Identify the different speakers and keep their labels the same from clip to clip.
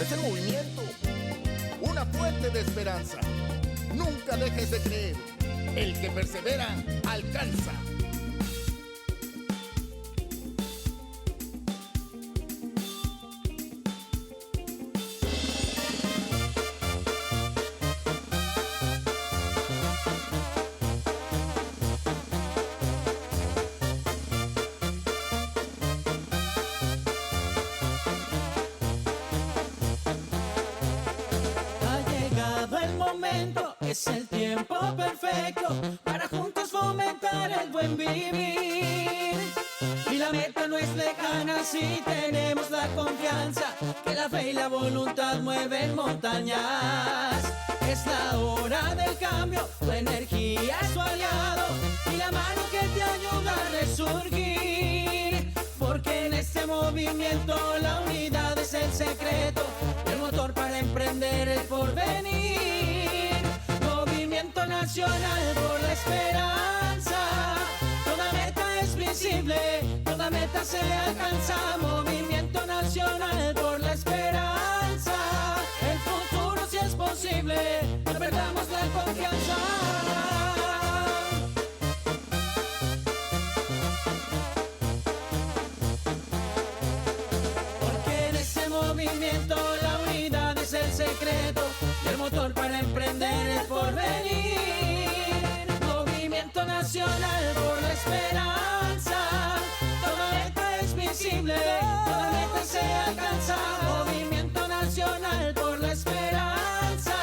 Speaker 1: Es el movimiento, una fuente de esperanza. Nunca dejes de creer. El que persevera, alcanza.
Speaker 2: Es el tiempo perfecto para juntos fomentar el buen vivir. Y la meta no es lejana si tenemos la confianza que la fe y la voluntad mueven montañas. Es la hora del cambio, tu energía es tu aliado y la mano que te ayuda a resurgir. Porque en este movimiento la unidad es el secreto, el motor para emprender el porvenir. Movimiento nacional por la esperanza, toda meta es visible, toda meta se alcanza. Movimiento nacional por la esperanza, el futuro si es posible, no perdamos la confianza. Porque en ese movimiento la unidad es el secreto y el motor para emprender el porvenir. Movimiento nacional por la esperanza, toda meta es visible, toda meta se alcanza. Movimiento nacional por la esperanza,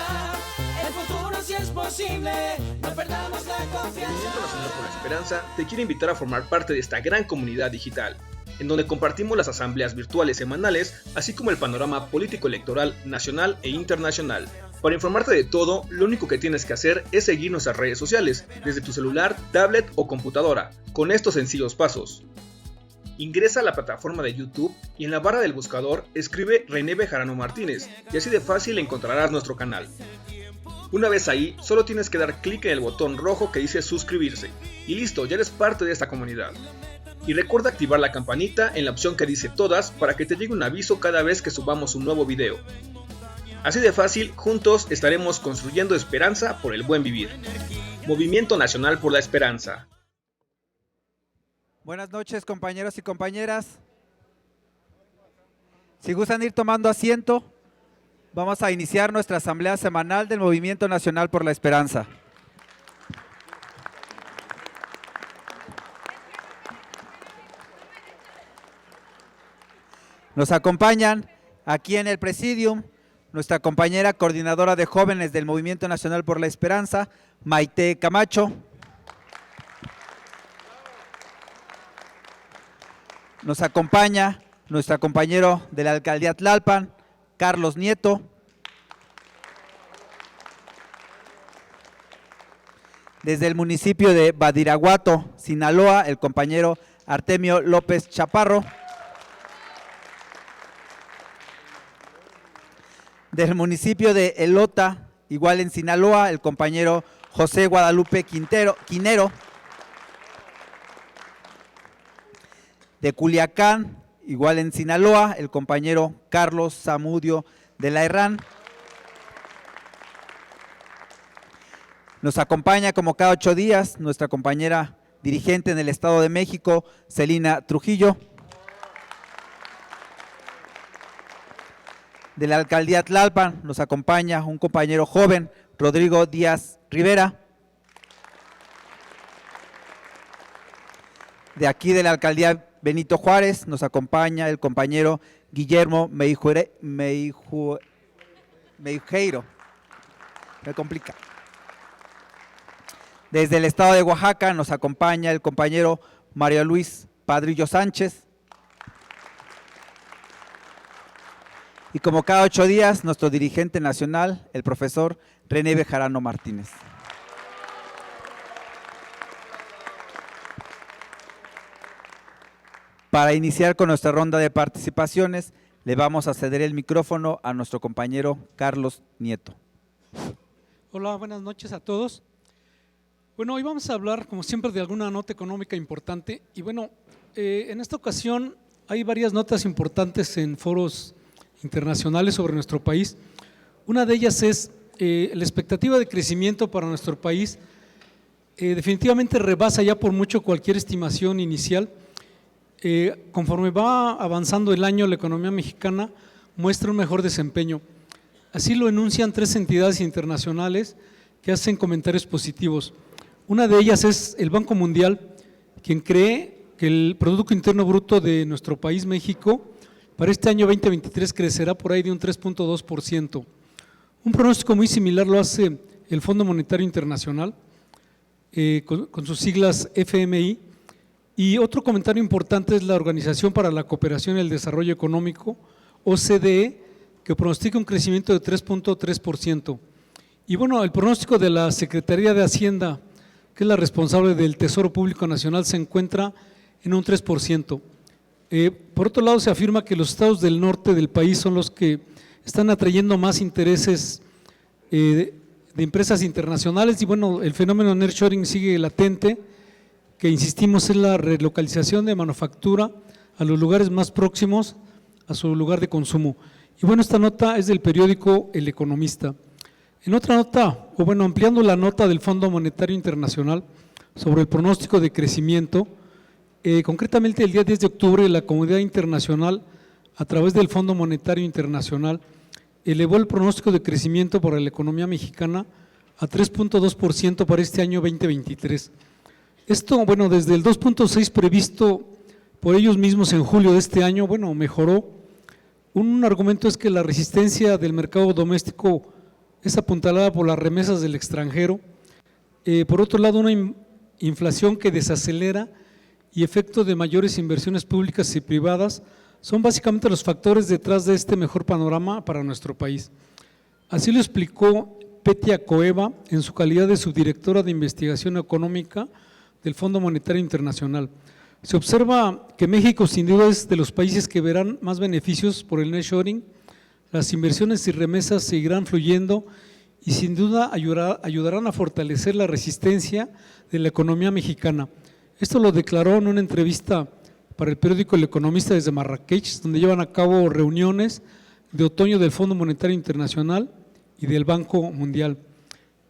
Speaker 2: el futuro si es posible, no perdamos la confianza.
Speaker 3: Movimiento Nacional por la Esperanza te quiere invitar a formar parte de esta gran comunidad digital, en donde compartimos las asambleas virtuales semanales, así como el panorama político-electoral nacional e internacional. Para informarte de todo, lo único que tienes que hacer es seguir nuestras redes sociales, desde tu celular, tablet o computadora, con estos sencillos pasos. Ingresa a la plataforma de YouTube y en la barra del buscador escribe René Bejarano Martínez, y así de fácil encontrarás nuestro canal. Una vez ahí, solo tienes que dar clic en el botón rojo que dice suscribirse, y listo, ya eres parte de esta comunidad. Y recuerda activar la campanita en la opción que dice todas para que te llegue un aviso cada vez que subamos un nuevo video. Así de fácil, juntos estaremos construyendo esperanza por el buen vivir. Movimiento Nacional por la Esperanza.
Speaker 4: Buenas noches, compañeros y compañeras. Si gustan ir tomando asiento, vamos a iniciar nuestra asamblea semanal del Movimiento Nacional por la Esperanza. Nos acompañan aquí en el Presidium nuestra compañera coordinadora de jóvenes del Movimiento Nacional por la Esperanza, Maite Camacho. Nos acompaña nuestro compañero de la Alcaldía Tlalpan, Carlos Nieto. Desde el municipio de Badiraguato, Sinaloa, el compañero Artemio López Chaparro. Del municipio de Elota, igual en Sinaloa, el compañero José Guadalupe Quinero. De Culiacán, igual en Sinaloa, el compañero Carlos Zamudio de la Herrán. Nos acompaña como cada 8 días nuestra compañera dirigente en el Estado de México, Celina Trujillo. De la Alcaldía Tlalpan nos acompaña un compañero joven, Rodrigo Díaz Rivera. De aquí de la Alcaldía Benito Juárez nos acompaña el compañero Guillermo Meijeiro. Me complica. Desde el Estado de Oaxaca nos acompaña el compañero Mario Luis Padrillo Sánchez. Y como cada 8 días, nuestro dirigente nacional, el profesor René Bejarano Martínez. Para iniciar con nuestra ronda de participaciones, le vamos a ceder el micrófono a nuestro compañero Carlos Nieto.
Speaker 5: Hola, buenas noches a todos. Bueno, hoy vamos a hablar, como siempre, de alguna nota económica importante. Y bueno, en esta ocasión hay varias notas importantes en foros internacionales sobre nuestro país. Una de ellas es la expectativa de crecimiento para nuestro país. Definitivamente rebasa ya por mucho cualquier estimación inicial. Conforme va avanzando el año, la economía mexicana muestra un mejor desempeño. Así lo enuncian 3 entidades internacionales que hacen comentarios positivos. Una de ellas es el Banco Mundial, quien cree que el Producto Interno Bruto de nuestro país, México, para este año 2023 crecerá por ahí de un 3.2%. Un pronóstico muy similar lo hace el Fondo Monetario Internacional, con sus siglas FMI. Y otro comentario importante es la Organización para la Cooperación y el Desarrollo Económico, OCDE, que pronostica un crecimiento de 3.3%. Y bueno, el pronóstico de la Secretaría de Hacienda, que es la responsable del Tesoro Público Nacional, se encuentra en un 3%. Por otro lado, se afirma que los estados del norte del país son los que están atrayendo más intereses de empresas internacionales, y bueno, el fenómeno nearshoring sigue latente, que insistimos en la relocalización de manufactura a los lugares más próximos a su lugar de consumo. Y bueno, esta nota es del periódico El Economista. En otra nota, o bueno, ampliando la nota del Fondo Monetario Internacional sobre el pronóstico de crecimiento, concretamente el día 10 de octubre la comunidad internacional, a través del Fondo Monetario Internacional, elevó el pronóstico de crecimiento para la economía mexicana a 3.2% para este año 2023. Esto, bueno, desde el 2.6 previsto por ellos mismos en julio de este año, bueno, mejoró. Un argumento es que la resistencia del mercado doméstico es apuntalada por las remesas del extranjero. Por otro lado, una inflación que desacelera y efecto de mayores inversiones públicas y privadas son básicamente los factores detrás de este mejor panorama para nuestro país. Así lo explicó Petia Coeva en su calidad de subdirectora de investigación económica del Fondo Monetario Internacional. Se observa que México sin duda es de los países que verán más beneficios por el nearshoring. Las inversiones y remesas seguirán fluyendo y sin duda ayudarán a fortalecer la resistencia de la economía mexicana. Esto lo declaró en una entrevista para el periódico El Economista desde Marrakech, donde llevan a cabo reuniones de otoño del Fondo Monetario Internacional y del Banco Mundial.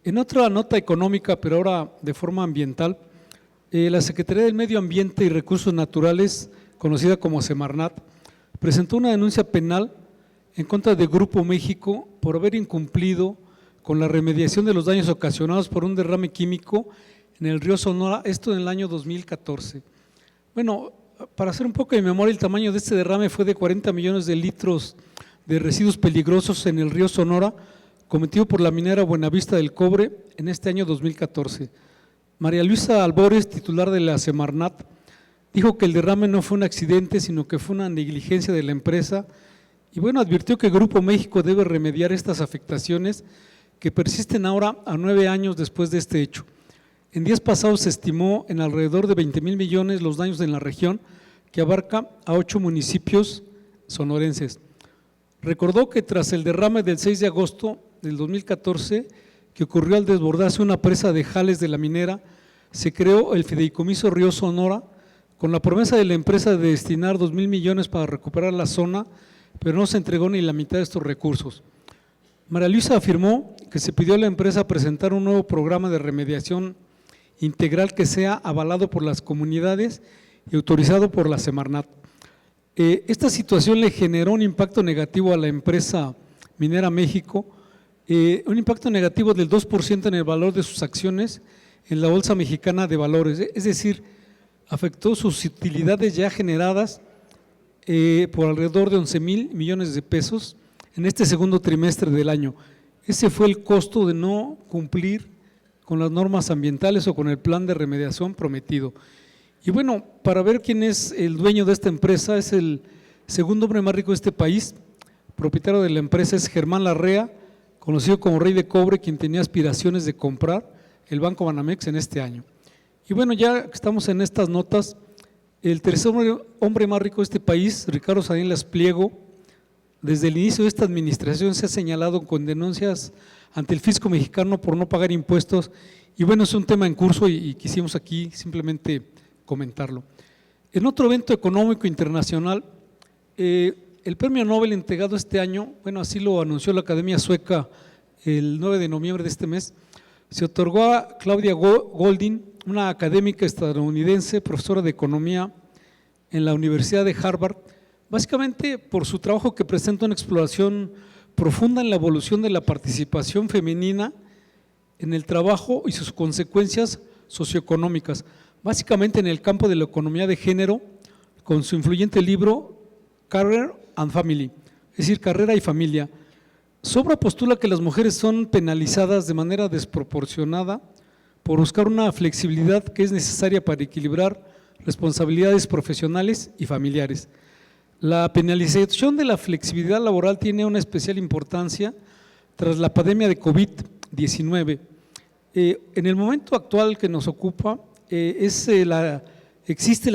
Speaker 5: En otra nota económica, pero ahora de forma ambiental, la Secretaría del Medio Ambiente y Recursos Naturales, conocida como Semarnat, presentó una denuncia penal en contra de Grupo México por haber incumplido con la remediación de los daños ocasionados por un derrame químico en el río Sonora, esto en el año 2014. Bueno, para hacer un poco de memoria, el tamaño de este derrame fue de 40 millones de litros de residuos peligrosos en el río Sonora, cometido por la minera Buenavista del Cobre en este año 2014. María Luisa Albores, titular de la Semarnat, dijo que el derrame no fue un accidente, sino que fue una negligencia de la empresa, y bueno, advirtió que Grupo México debe remediar estas afectaciones que persisten ahora a 9 años después de este hecho. En días pasados se estimó en alrededor de 20,000 millones los daños en la región, que abarca a 8 municipios sonorenses. Recordó que tras el derrame del 6 de agosto del 2014, que ocurrió al desbordarse una presa de Jales de la minera, se creó el Fideicomiso Río Sonora, con la promesa de la empresa de destinar 2,000 millones para recuperar la zona, pero no se entregó ni la mitad de estos recursos. María Luisa afirmó que se pidió a la empresa presentar un nuevo programa de remediación integral que sea avalado por las comunidades y autorizado por la Semarnat. Esta situación le generó un impacto negativo a la empresa Minera México, un impacto negativo del 2% en el valor de sus acciones en la Bolsa Mexicana de Valores, es decir, afectó sus utilidades ya generadas por alrededor de 11,000 millones de pesos en este segundo trimestre del año. Ese fue el costo de no cumplir con las normas ambientales o con el plan de remediación prometido. Y bueno, para ver quién es el dueño de esta empresa, es el segundo hombre más rico de este país. Propietario de la empresa es Germán Larrea, conocido como Rey de Cobre, quien tenía aspiraciones de comprar el Banco Banamex en este año. Y bueno, ya que estamos en estas notas, el tercer hombre más rico de este país, Ricardo Salinas Pliego, desde el inicio de esta administración se ha señalado con denuncias ante el fisco mexicano por no pagar impuestos, y bueno, es un tema en curso y quisimos aquí simplemente comentarlo. En otro evento económico internacional, el el premio Nobel entregado este año, bueno, así lo anunció la Academia Sueca el 9 de noviembre de este mes, se otorgó a Claudia Goldin, una académica estadounidense, profesora de economía en la Universidad de Harvard, básicamente por su trabajo que presenta una exploración profunda en la evolución de la participación femenina en el trabajo y sus consecuencias socioeconómicas, básicamente en el campo de la economía de género, con su influyente libro Career and Family, es decir, carrera y familia. Su obra postula que las mujeres son penalizadas de manera desproporcionada por buscar una flexibilidad que es necesaria para equilibrar responsabilidades profesionales y familiares. La penalización de la flexibilidad laboral tiene una especial importancia tras la pandemia de COVID-19. En el momento actual que nos ocupa, existe la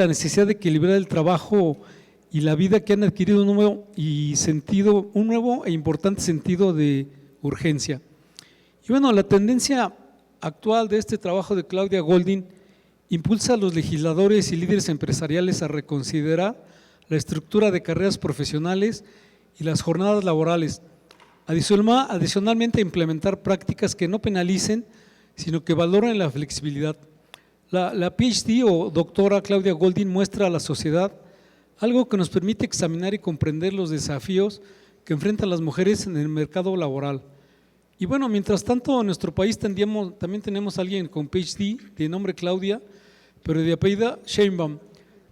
Speaker 5: necesidad de equilibrar el trabajo y la vida, que han adquirido un nuevo e importante sentido de urgencia. Y bueno, la tendencia actual de este trabajo de Claudia Goldin impulsa a los legisladores y líderes empresariales a reconsiderar la estructura de carreras profesionales y las jornadas laborales, adicionalmente a implementar prácticas que no penalicen, sino que valoren la flexibilidad. La PhD o doctora Claudia Goldin muestra a la sociedad algo que nos permite examinar y comprender los desafíos que enfrentan las mujeres en el mercado laboral. Y bueno, mientras tanto en nuestro país también tenemos a alguien con PhD de nombre Claudia, pero de apellida Sheinbaum,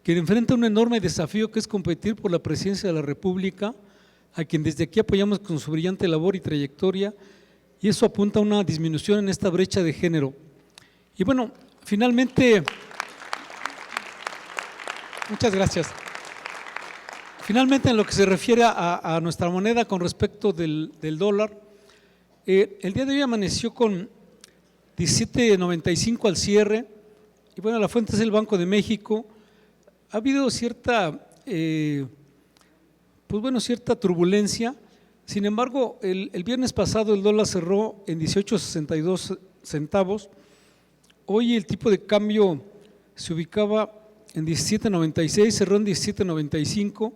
Speaker 5: que enfrenta un enorme desafío que es competir por la presidencia de la República, a quien desde aquí apoyamos con su brillante labor y trayectoria, y eso apunta a una disminución en esta brecha de género. Y bueno, finalmente, muchas gracias. Finalmente, en lo que se refiere a nuestra moneda con respecto del dólar, el día de hoy amaneció con 17.95 al cierre, y bueno, la fuente es el Banco de México. Ha habido cierta turbulencia. Sin embargo, el viernes pasado el dólar cerró en 18.62 centavos. Hoy el tipo de cambio se ubicaba en 17.96, cerró en 17.95.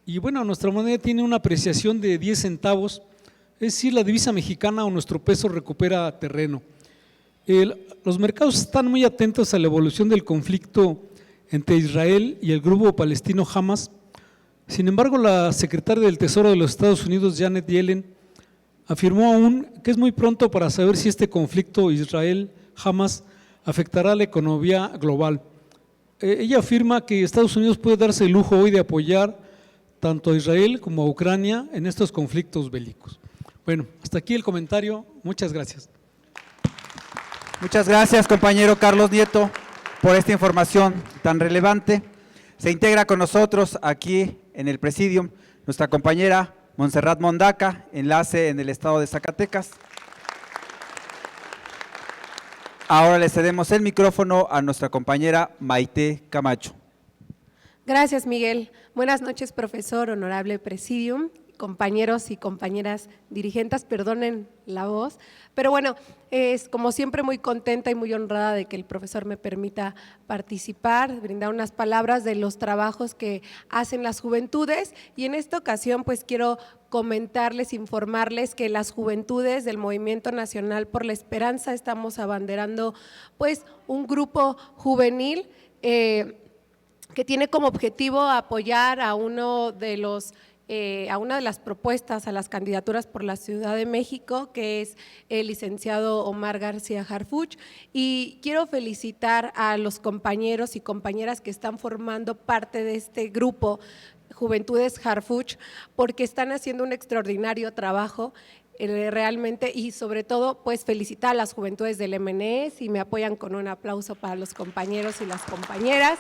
Speaker 5: Y bueno, nuestra moneda tiene una apreciación de 10 centavos, es decir, la divisa mexicana o nuestro peso recupera terreno. Los mercados están muy atentos a la evolución del conflicto entre Israel y el grupo palestino Hamas. Sin embargo, la secretaria del Tesoro de los Estados Unidos, Janet Yellen, afirmó aún que es muy pronto para saber si este conflicto Israel-Hamas afectará a la economía global. Ella afirma que Estados Unidos puede darse el lujo hoy de apoyar tanto a Israel como a Ucrania en estos conflictos bélicos. Bueno, hasta aquí el comentario. Muchas gracias.
Speaker 4: Muchas gracias, compañero Carlos Nieto, por esta información tan relevante. Se integra con nosotros aquí en el Presidium nuestra compañera Montserrat Mondaca, enlace en el estado de Zacatecas. Ahora le cedemos el micrófono a nuestra compañera Maite Camacho.
Speaker 6: Gracias, Miguel. Buenas noches, profesor, honorable Presidium, compañeros y compañeras dirigentes, perdonen la voz, pero bueno, es como siempre muy contenta y muy honrada de que el profesor me permita participar, brindar unas palabras de los trabajos que hacen las juventudes, y en esta ocasión pues quiero comentarles, informarles que las juventudes del Movimiento Nacional por la Esperanza estamos abanderando pues un grupo juvenil que tiene como objetivo apoyar a una de las propuestas a las candidaturas por la Ciudad de México, que es el licenciado Omar García Harfuch, y quiero felicitar a los compañeros y compañeras que están formando parte de este grupo Juventudes Harfuch, porque están haciendo un extraordinario trabajo realmente, y sobre todo pues felicitar a las juventudes del MNE, y me apoyan con un aplauso para los compañeros y las compañeras,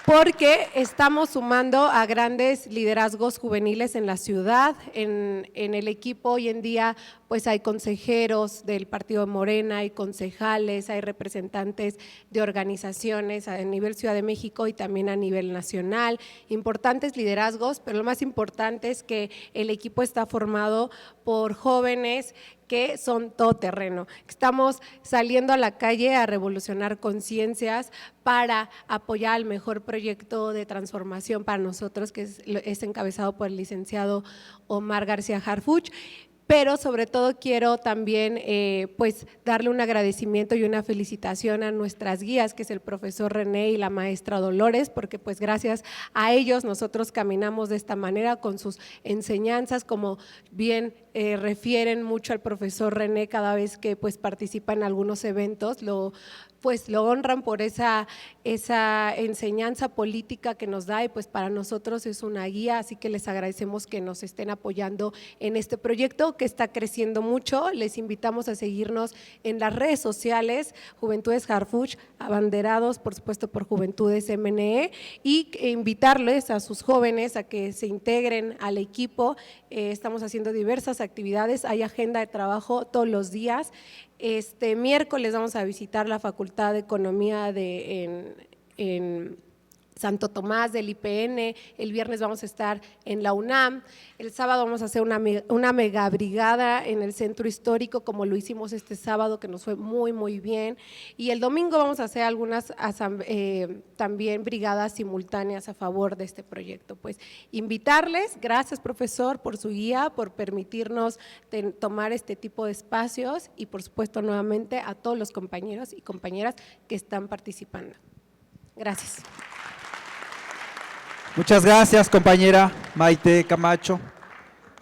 Speaker 6: porque estamos sumando a grandes liderazgos juveniles en la ciudad. En el equipo hoy en día pues hay consejeros del partido de Morena, hay concejales, hay representantes de organizaciones a nivel Ciudad de México y también a nivel nacional, importantes liderazgos, pero lo más importante es que el equipo está formado por jóvenes que son todoterreno. Estamos saliendo a la calle a revolucionar conciencias para apoyar el mejor proyecto de transformación para nosotros, que es encabezado por el licenciado Omar García Harfuch. Pero sobre todo quiero también pues darle un agradecimiento y una felicitación a nuestras guías, que es el profesor René y la maestra Dolores, porque pues gracias a ellos nosotros caminamos de esta manera con sus enseñanzas, como bien refieren mucho al profesor René cada vez que pues participa en algunos eventos, lo honran por esa enseñanza política que nos da y pues para nosotros es una guía, así que les agradecemos que nos estén apoyando en este proyecto que está creciendo mucho. Les invitamos a seguirnos en las redes sociales, Juventudes Harfuch, abanderados por supuesto por Juventudes MNE, y invitarles a sus jóvenes a que se integren al equipo. Estamos haciendo diversas actividades, hay agenda de trabajo todos los días. Este miércoles vamos a visitar la Facultad de Economía en Santo Tomás del IPN, el viernes vamos a estar en la UNAM, el sábado vamos a hacer una mega brigada en el centro histórico como lo hicimos este sábado, que nos fue muy bien, y el domingo vamos a hacer algunas también brigadas simultáneas a favor de este proyecto. Pues invitarles, gracias profesor por su guía, por permitirnos tomar este tipo de espacios y por supuesto nuevamente a todos los compañeros y compañeras que están participando. Gracias.
Speaker 4: Muchas gracias, compañera Maite Camacho.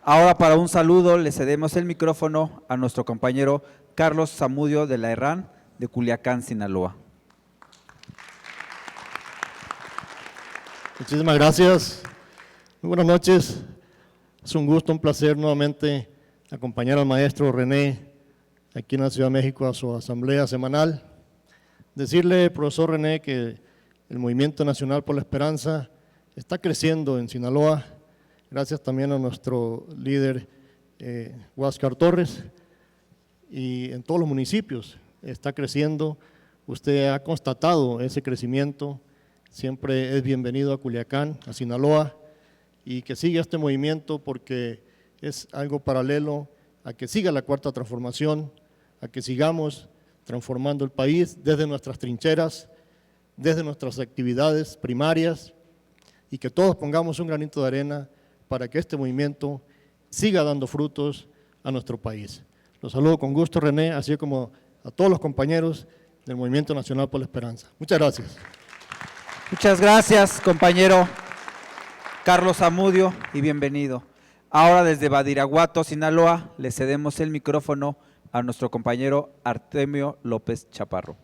Speaker 4: Ahora para un saludo le cedemos el micrófono a nuestro compañero Carlos Zamudio de la ERRAN de Culiacán, Sinaloa.
Speaker 7: Muchísimas gracias. Muy buenas noches. Es un gusto, un placer nuevamente acompañar al maestro René aquí en la Ciudad de México a su asamblea semanal. Decirle, profesor René, que el Movimiento Nacional por la Esperanza está creciendo en Sinaloa, gracias también a nuestro líder Huáscar Torres, y en todos los municipios está creciendo. Usted ha constatado ese crecimiento, siempre es bienvenido a Culiacán, a Sinaloa, y que siga este movimiento porque es algo paralelo a que siga la Cuarta Transformación, a que sigamos transformando el país desde nuestras trincheras, desde nuestras actividades primarias, y que todos pongamos un granito de arena para que este movimiento siga dando frutos a nuestro país. Los saludo con gusto, René, así como a todos los compañeros del Movimiento Nacional por la Esperanza. Muchas gracias.
Speaker 4: Muchas gracias, compañero Carlos Zamudio, y bienvenido. Ahora desde Badiraguato, Sinaloa, le cedemos el micrófono a nuestro compañero Artemio López Chaparro.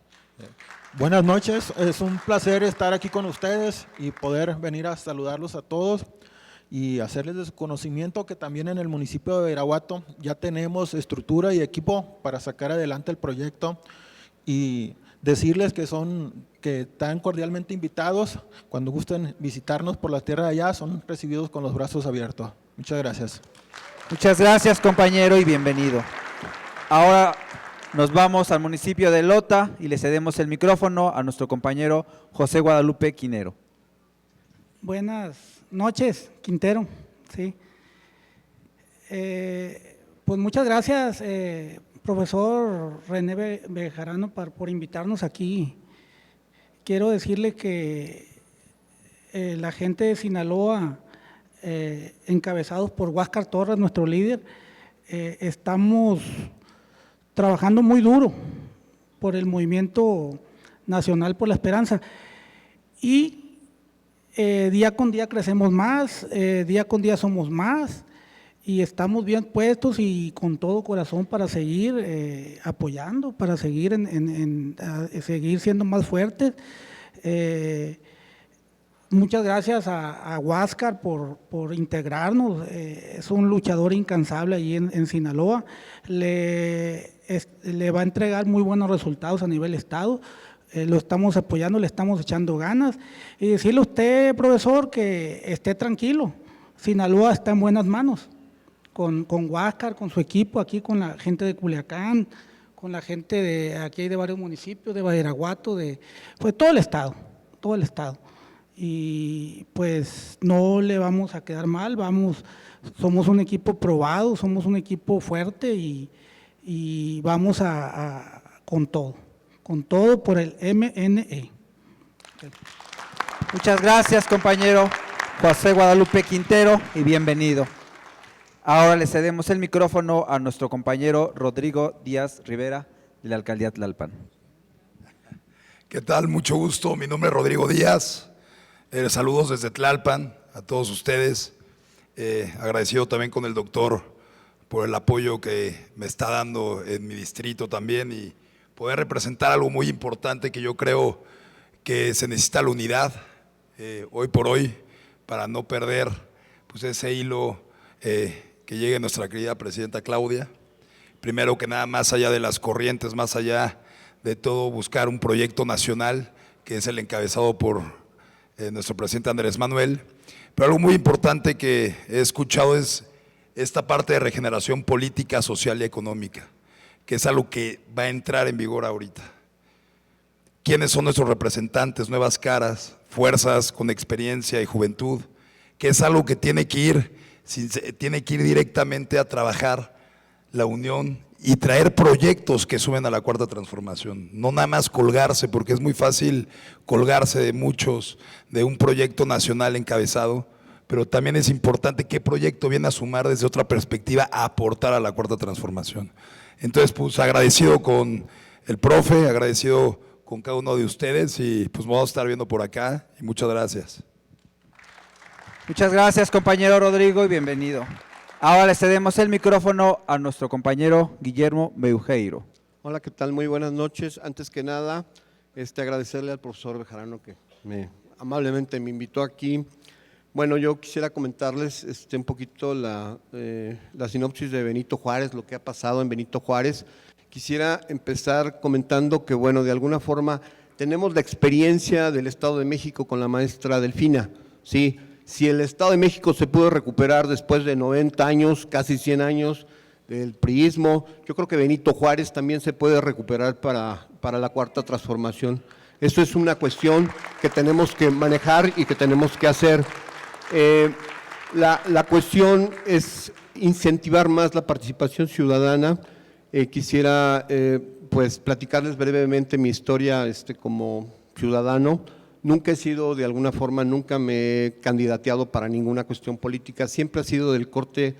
Speaker 8: Buenas noches, es un placer estar aquí con ustedes y poder venir a saludarlos a todos y hacerles de su conocimiento que también en el municipio de Badiraguato ya tenemos estructura y equipo para sacar adelante el proyecto, y decirles que están cordialmente invitados. Cuando gusten visitarnos por la tierra de allá, son recibidos con los brazos abiertos. Muchas gracias.
Speaker 4: Muchas gracias, compañero, y bienvenido. Ahora nos vamos al municipio de Lota y le cedemos el micrófono a nuestro compañero José Guadalupe Quinero.
Speaker 9: Buenas noches, Quintero. Sí. Pues muchas gracias, profesor René Bejarano, por invitarnos aquí. Quiero decirle que la gente de Sinaloa, encabezados por Huáscar Torres, nuestro líder, estamos trabajando muy duro por el Movimiento Nacional por la Esperanza, y día con día crecemos más, día con día somos más, y estamos bien puestos y con todo corazón para seguir apoyando, para seguir seguir siendo más fuertes. Muchas gracias a Huáscar por integrarnos, es un luchador incansable allí en Sinaloa, le va a entregar muy buenos resultados a nivel estado, lo estamos apoyando, le estamos echando ganas, y decirle a usted, profesor, que esté tranquilo, Sinaloa está en buenas manos, con Huáscar, con su equipo, aquí con la gente de Culiacán, con la gente de aquí de varios municipios, de Badiraguato, pues todo el estado. Y pues no le vamos a quedar mal, somos un equipo probado, somos un equipo fuerte y vamos con todo por el MNE.
Speaker 4: Muchas gracias, compañero José Guadalupe Quintero, y bienvenido. Ahora le cedemos el micrófono a nuestro compañero Rodrigo Díaz Rivera, de la Alcaldía Tlalpan.
Speaker 10: ¿Qué tal? Mucho gusto. Mi nombre es Rodrigo Díaz. Saludos desde Tlalpan a todos ustedes. Agradecido también con el doctor por el apoyo que me está dando en mi distrito también, y poder representar algo muy importante que yo creo que se necesita la unidad hoy por hoy para no perder pues ese hilo que llegue nuestra querida presidenta Claudia. Primero que nada, más allá de las corrientes, más allá de todo, buscar un proyecto nacional que es el encabezado por nuestro presidente Andrés Manuel. Pero algo muy importante que he escuchado es esta parte de regeneración política, social y económica, que es algo que va a entrar en vigor ahorita. ¿Quiénes son nuestros representantes? Nuevas caras, fuerzas con experiencia y juventud, que es algo que tiene que ir directamente a trabajar la unión y traer proyectos que sumen a la cuarta transformación, no nada más colgarse, porque es muy fácil colgarse de muchos, de un proyecto nacional encabezado, pero también es importante qué proyecto viene a sumar desde otra perspectiva a aportar a la cuarta transformación. Entonces, pues agradecido con el profe, agradecido con cada uno de ustedes, y pues vamos a estar viendo por acá, y muchas gracias.
Speaker 4: Muchas gracias, compañero Rodrigo, y bienvenido. Ahora le cedemos el micrófono a nuestro compañero Guillermo Meujeiro.
Speaker 11: Hola, ¿qué tal? Muy buenas noches. Antes que nada, agradecerle al profesor Bejarano que amablemente me invitó aquí. Bueno, yo quisiera comentarles un poquito la sinopsis de Benito Juárez, lo que ha pasado en Benito Juárez. Quisiera empezar comentando que, bueno, de alguna forma tenemos la experiencia del Estado de México con la maestra Delfina, ¿sí? Si el Estado de México se pudo recuperar después de 90 años, casi 100 años del priismo, yo creo que Benito Juárez también se puede recuperar para la cuarta transformación. Eso es una cuestión que tenemos que manejar y que tenemos que hacer. La cuestión es incentivar más la participación ciudadana. Quisiera pues platicarles brevemente mi historia como ciudadano. Nunca he sido de alguna forma, nunca me he candidateado para ninguna cuestión política, siempre ha sido del corte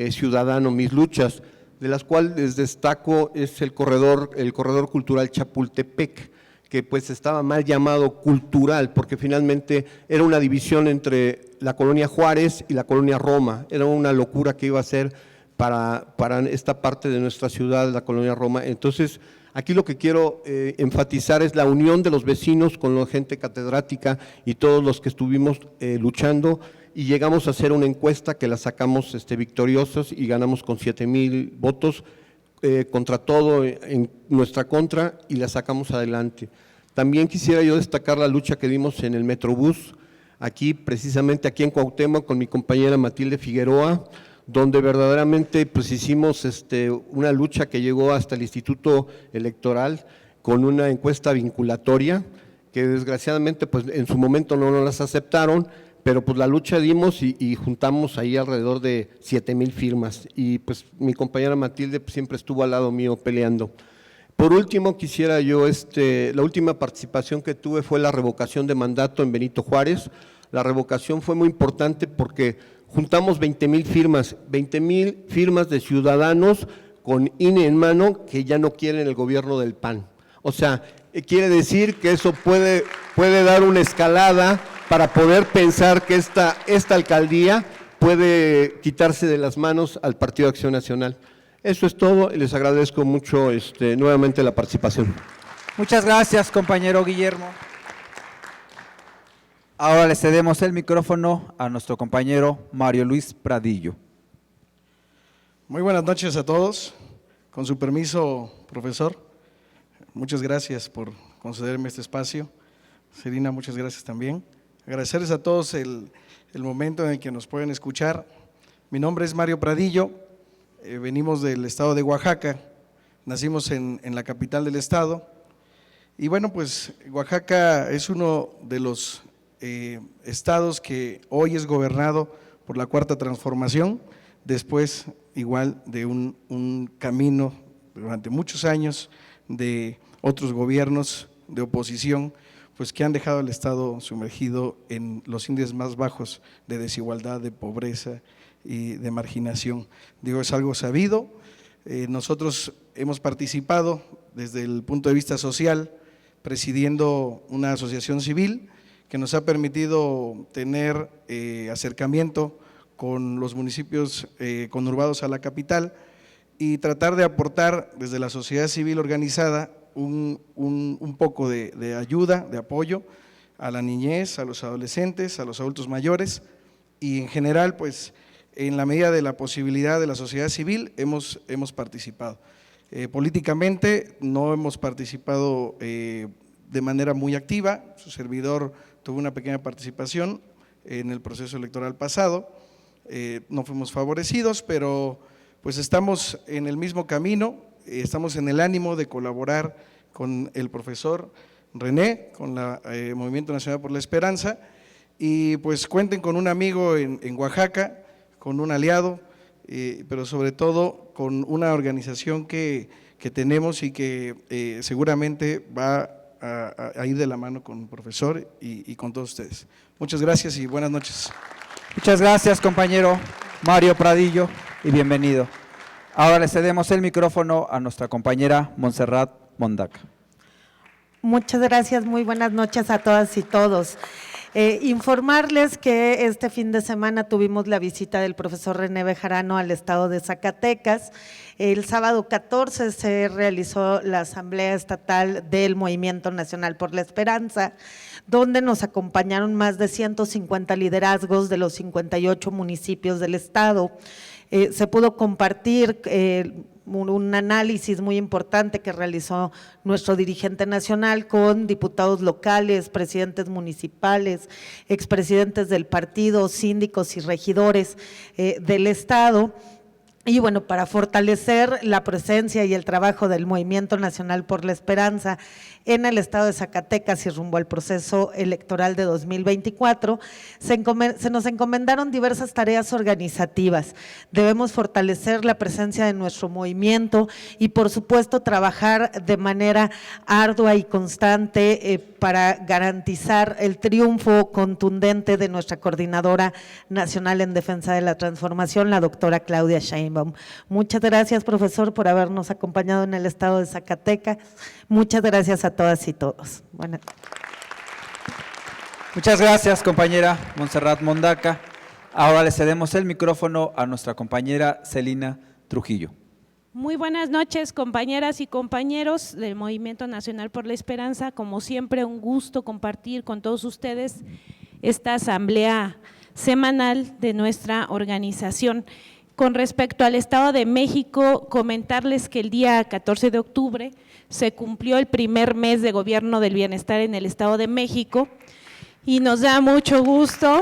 Speaker 11: ciudadano, mis luchas, de las cuales les destaco es el corredor cultural Chapultepec, que pues estaba mal llamado cultural, porque finalmente era una división entre la colonia Juárez y la colonia Roma, era una locura que iba a ser para esta parte de nuestra ciudad, la colonia Roma. Entonces, aquí lo que quiero enfatizar es la unión de los vecinos con la gente catedrática y todos los que estuvimos luchando, y llegamos a hacer una encuesta que la sacamos victoriosos y ganamos con 7,000 votos contra todo en nuestra contra, y la sacamos adelante. También quisiera yo destacar la lucha que dimos en el Metrobús, precisamente aquí en Cuauhtémoc con mi compañera Matilde Figueroa, donde verdaderamente pues hicimos una lucha que llegó hasta el Instituto Electoral con una encuesta vinculatoria, que desgraciadamente pues en su momento no nos las aceptaron, pero pues la lucha dimos y juntamos ahí alrededor de 7,000 firmas, y pues mi compañera Matilde pues, siempre estuvo al lado mío peleando. Por último, quisiera yo, la última participación que tuve fue la revocación de mandato en Benito Juárez. La revocación fue muy importante porque juntamos 20,000 firmas de ciudadanos con INE en mano que ya no quieren el gobierno del PAN. O sea, quiere decir que eso puede dar una escalada para poder pensar que esta alcaldía puede quitarse de las manos al Partido Acción Nacional. Eso es todo, y les agradezco mucho nuevamente la participación.
Speaker 4: Muchas gracias, compañero Guillermo. Ahora le cedemos el micrófono a nuestro compañero Mario Luis Pradillo.
Speaker 12: Muy buenas noches a todos. Con su permiso, profesor, muchas gracias por concederme este espacio. Serina, muchas gracias también. Agradecerles a todos el momento en el que nos pueden escuchar. Mi nombre es Mario Pradillo, venimos del estado de Oaxaca, nacimos en la capital del estado y bueno, pues Oaxaca es uno de los estados que hoy es gobernado por la Cuarta Transformación, después igual de un camino durante muchos años de otros gobiernos de oposición, pues que han dejado al Estado sumergido en los índices más bajos de desigualdad, de pobreza y de marginación. Digo, es algo sabido. Nosotros hemos participado desde el punto de vista social, presidiendo una asociación civil que nos ha permitido tener acercamiento con los municipios conurbados a la capital y tratar de aportar desde la sociedad civil organizada un poco de ayuda, de apoyo a la niñez, a los adolescentes, a los adultos mayores y en general, pues en la medida de la posibilidad de la sociedad civil hemos participado. Políticamente no hemos participado de manera muy activa, su servidor tuvo una pequeña participación en el proceso electoral pasado, no fuimos favorecidos, pero pues estamos en el mismo camino, estamos en el ánimo de colaborar con el profesor René, con el Movimiento Nacional por la Esperanza y pues cuenten con un amigo en Oaxaca, con un aliado, pero sobre todo con una organización que tenemos y que seguramente va a ir de la mano con el profesor y con todos ustedes. Muchas gracias y buenas noches.
Speaker 4: Muchas gracias, compañero Mario Pradillo, y bienvenido. Ahora le cedemos el micrófono a nuestra compañera Montserrat Mondaca.
Speaker 13: Muchas gracias, muy buenas noches a todas y todos. Informarles que este fin de semana tuvimos la visita del profesor René Bejarano al estado de Zacatecas. El sábado 14 se realizó la Asamblea Estatal del Movimiento Nacional por la Esperanza, donde nos acompañaron más de 150 liderazgos de los 58 municipios del estado. Se pudo compartir un análisis muy importante que realizó nuestro dirigente nacional con diputados locales, presidentes municipales, expresidentes del partido, síndicos y regidores del estado. Y bueno, para fortalecer la presencia y el trabajo del Movimiento Nacional por la Esperanza en el estado de Zacatecas y rumbo al proceso electoral de 2024, se nos encomendaron diversas tareas organizativas. Debemos fortalecer la presencia de nuestro movimiento y por supuesto trabajar de manera ardua y constante para garantizar el triunfo contundente de nuestra coordinadora nacional en defensa de la transformación, la doctora Claudia Sheinbaum. Muchas gracias, profesor, por habernos acompañado en el estado de Zacatecas. Muchas gracias a todas y todos. Buenas.
Speaker 4: Muchas gracias, compañera Montserrat Mondaca. Ahora le cedemos el micrófono a nuestra compañera Celina Trujillo.
Speaker 14: Muy buenas noches, compañeras y compañeros del Movimiento Nacional por la Esperanza. Como siempre, un gusto compartir con todos ustedes esta asamblea semanal de nuestra organización. Con respecto al Estado de México, comentarles que el día 14 de octubre se cumplió el primer mes de gobierno del bienestar en el Estado de México y nos da mucho gusto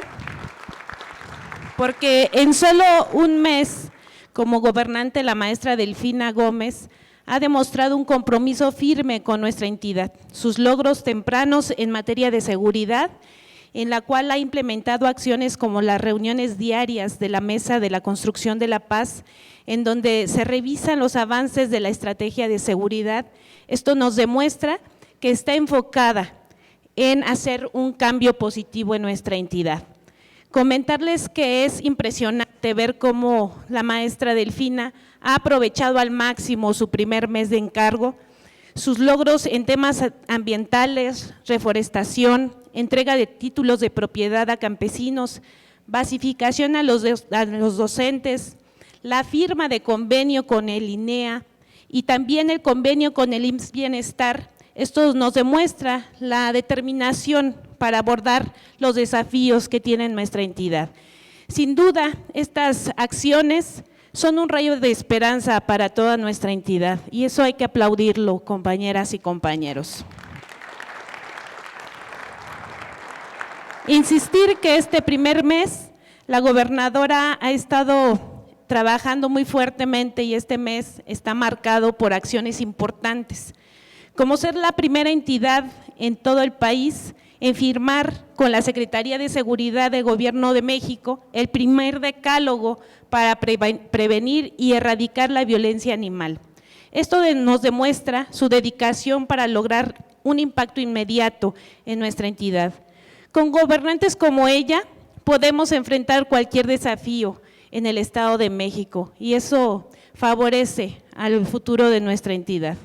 Speaker 14: porque en solo un mes como gobernante la maestra Delfina Gómez ha demostrado un compromiso firme con nuestra entidad, sus logros tempranos en materia de seguridad, en la cual ha implementado acciones como las reuniones diarias de la Mesa de la Construcción de la Paz, en donde se revisan los avances de la estrategia de seguridad. Esto nos demuestra que está enfocada en hacer un cambio positivo en nuestra entidad. Comentarles que es impresionante ver cómo la maestra Delfina ha aprovechado al máximo su primer mes de encargo, sus logros en temas ambientales, reforestación, entrega de títulos de propiedad a campesinos, basificación a los docentes, la firma de convenio con el INEA y también el convenio con el IMSS Bienestar. Esto nos demuestra la determinación para abordar los desafíos que tiene nuestra entidad. Sin duda, estas acciones son un rayo de esperanza para toda nuestra entidad y eso hay que aplaudirlo, compañeras y compañeros. Insistir que este primer mes La gobernadora ha estado trabajando muy fuertemente y este mes está marcado por acciones importantes, como ser la primera entidad en todo el país en firmar con la Secretaría de Seguridad de Gobierno de México el primer decálogo para prevenir y erradicar la violencia animal. Esto nos demuestra su dedicación para lograr un impacto inmediato en nuestra entidad. Con gobernantes como ella podemos enfrentar cualquier desafío en el Estado de México y eso favorece al futuro de nuestra entidad.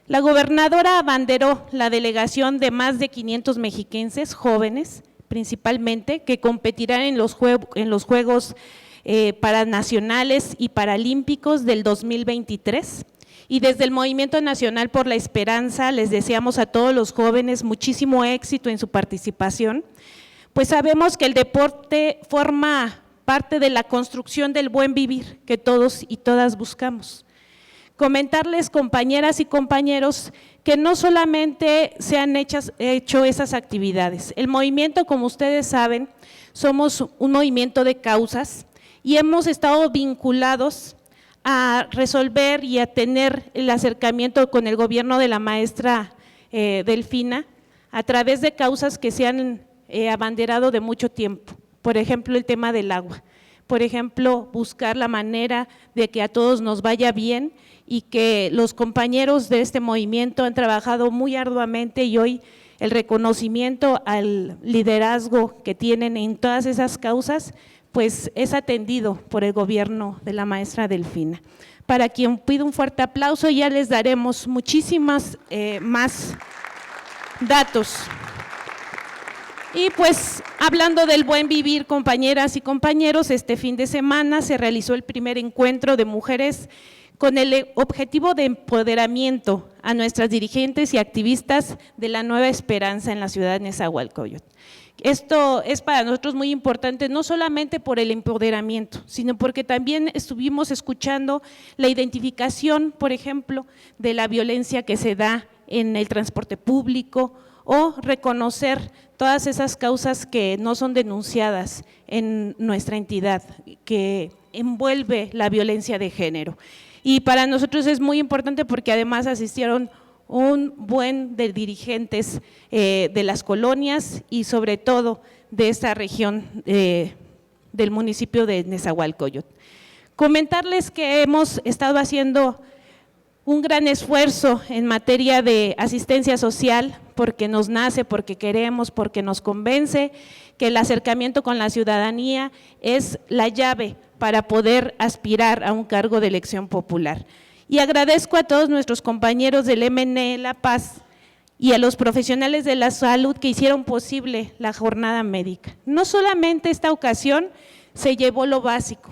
Speaker 14: La gobernadora abanderó la delegación de más de 500 mexiquenses jóvenes, principalmente, que competirán en los Juegos Paranacionales y Paralímpicos del 2023. Y desde el Movimiento Nacional por la Esperanza les deseamos a todos los jóvenes muchísimo éxito en su participación, pues sabemos que el deporte forma parte de la construcción del buen vivir que todos y todas buscamos. Comentarles, compañeras y compañeros, que no solamente se han hecho esas actividades. El movimiento, como ustedes saben, somos un movimiento de causas y hemos estado vinculados a resolver y a tener el acercamiento con el gobierno de la maestra Delfina a través de causas que se han abanderado de mucho tiempo. Por ejemplo, el tema del agua. Por ejemplo, buscar la manera de que a todos nos vaya bien y que los compañeros de este movimiento han trabajado muy arduamente y hoy el reconocimiento al liderazgo que tienen en todas esas causas, pues es atendido por el gobierno de la maestra Delfina. Para quien pido un fuerte aplauso, ya les daremos muchísimas más datos. Y pues hablando del buen vivir, compañeras y compañeros, este fin de semana se realizó el primer encuentro de mujeres con el objetivo de empoderamiento a nuestras dirigentes y activistas de la Nueva Esperanza en la ciudad de Nezahualcóyotl. Esto es para nosotros muy importante, no solamente por el empoderamiento, sino porque también estuvimos escuchando la identificación, por ejemplo, de la violencia que se da en el transporte público o reconocer todas esas causas que no son denunciadas en nuestra entidad, que envuelve la violencia de género. Y para nosotros es muy importante porque además asistieron un buen de dirigentes de las colonias y sobre todo de esta región del municipio de Nezahualcóyotl. Comentarles que hemos estado haciendo un gran esfuerzo en materia de asistencia social porque nos nace, porque queremos, porque nos convence que el acercamiento con la ciudadanía es la llave para poder aspirar a un cargo de elección popular. Y agradezco a todos nuestros compañeros del MNE La Paz y a los profesionales de la salud que hicieron posible la jornada médica. No solamente esta ocasión se llevó lo básico,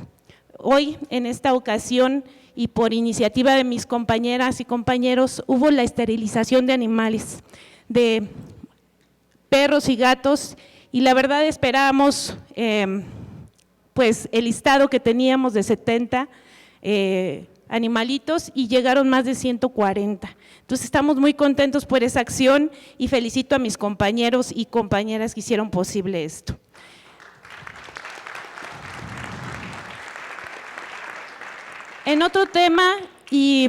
Speaker 14: hoy en esta ocasión y por iniciativa de mis compañeras y compañeros hubo la esterilización de animales, de perros y gatos y la verdad esperábamos pues el listado que teníamos de 70 animalitos y llegaron más de 140. Entonces estamos muy contentos por esa acción y felicito a mis compañeros y compañeras que hicieron posible esto. En otro tema, y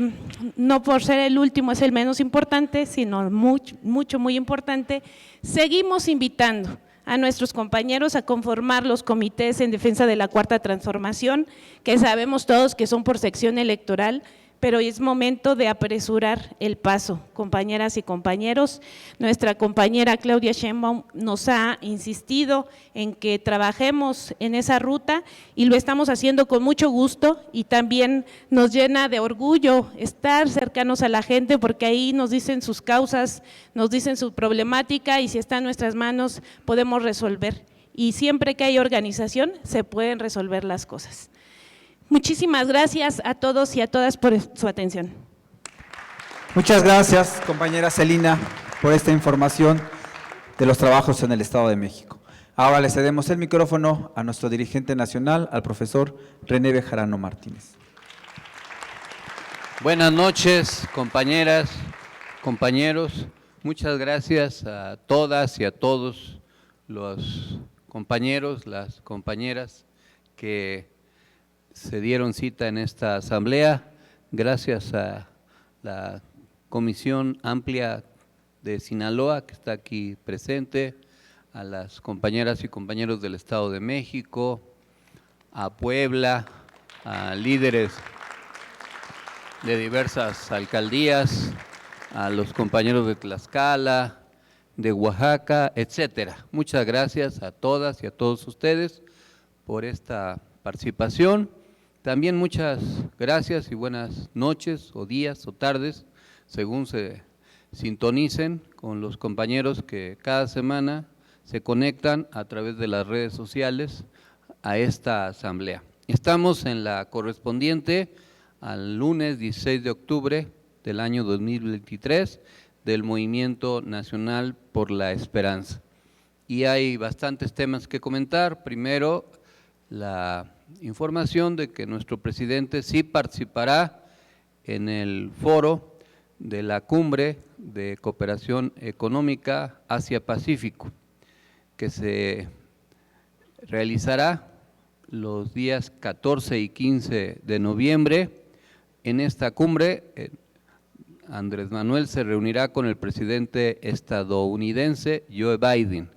Speaker 14: no por ser el último es el menos importante, sino muy importante, seguimos invitando a nuestros compañeros a conformar los comités en defensa de la Cuarta Transformación, que sabemos todos que son por sección electoral, pero es momento de apresurar el paso, compañeras y compañeros. Nuestra compañera Claudia Sheinbaum nos ha insistido en que trabajemos en esa ruta y lo estamos haciendo con mucho gusto y también nos llena de orgullo estar cercanos a la gente porque ahí nos dicen sus causas, nos dicen su problemática y si está en nuestras manos podemos resolver. Y siempre que hay organización se pueden resolver las cosas. Muchísimas gracias a todos y a todas por su atención.
Speaker 4: Muchas gracias, compañera Celina, por esta información de los trabajos en el Estado de México. Ahora le cedemos el micrófono a nuestro dirigente nacional, al profesor René Bejarano Martínez.
Speaker 15: Buenas noches, compañeras, compañeros. Muchas gracias a todas y a todos los compañeros, las compañeras que se dieron cita en esta asamblea, gracias a la Comisión Amplia de Sinaloa, que está aquí presente, a las compañeras y compañeros del Estado de México, a Puebla, a líderes de diversas alcaldías, a los compañeros de Tlaxcala, de Oaxaca, etcétera. Muchas gracias a todas y a todos ustedes por esta participación. También muchas gracias y buenas noches o días o tardes, según se sintonicen con los compañeros que cada semana se conectan a través de las redes sociales a esta asamblea. Estamos en la correspondiente al lunes 16 de octubre del año 2023 del Movimiento Nacional por la Esperanza. Y hay bastantes temas que comentar. Primero, la información de que nuestro presidente sí participará en el foro de la Cumbre de Cooperación Económica Asia-Pacífico, que se realizará los días 14 y 15 de noviembre. En esta cumbre, Andrés Manuel se reunirá con el presidente estadounidense Joe Biden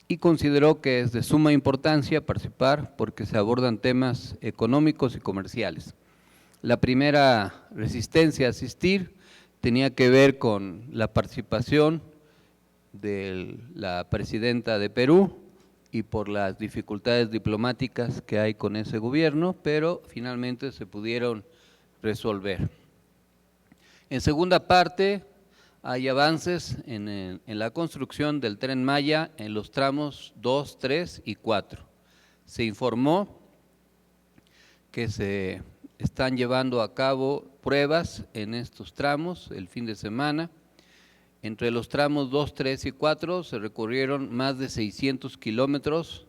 Speaker 15: y consideró que es de suma importancia participar porque se abordan temas económicos y comerciales. La primera resistencia a asistir tenía que ver con la participación de la presidenta de Perú y por las dificultades diplomáticas que hay con ese gobierno, pero finalmente se pudieron resolver. En segunda parte, hay avances en la construcción del Tren Maya en los tramos 2, 3 y 4. Se informó que se están llevando a cabo pruebas en estos tramos el fin de semana. Entre los tramos 2, 3 y 4 se recorrieron más de 600 kilómetros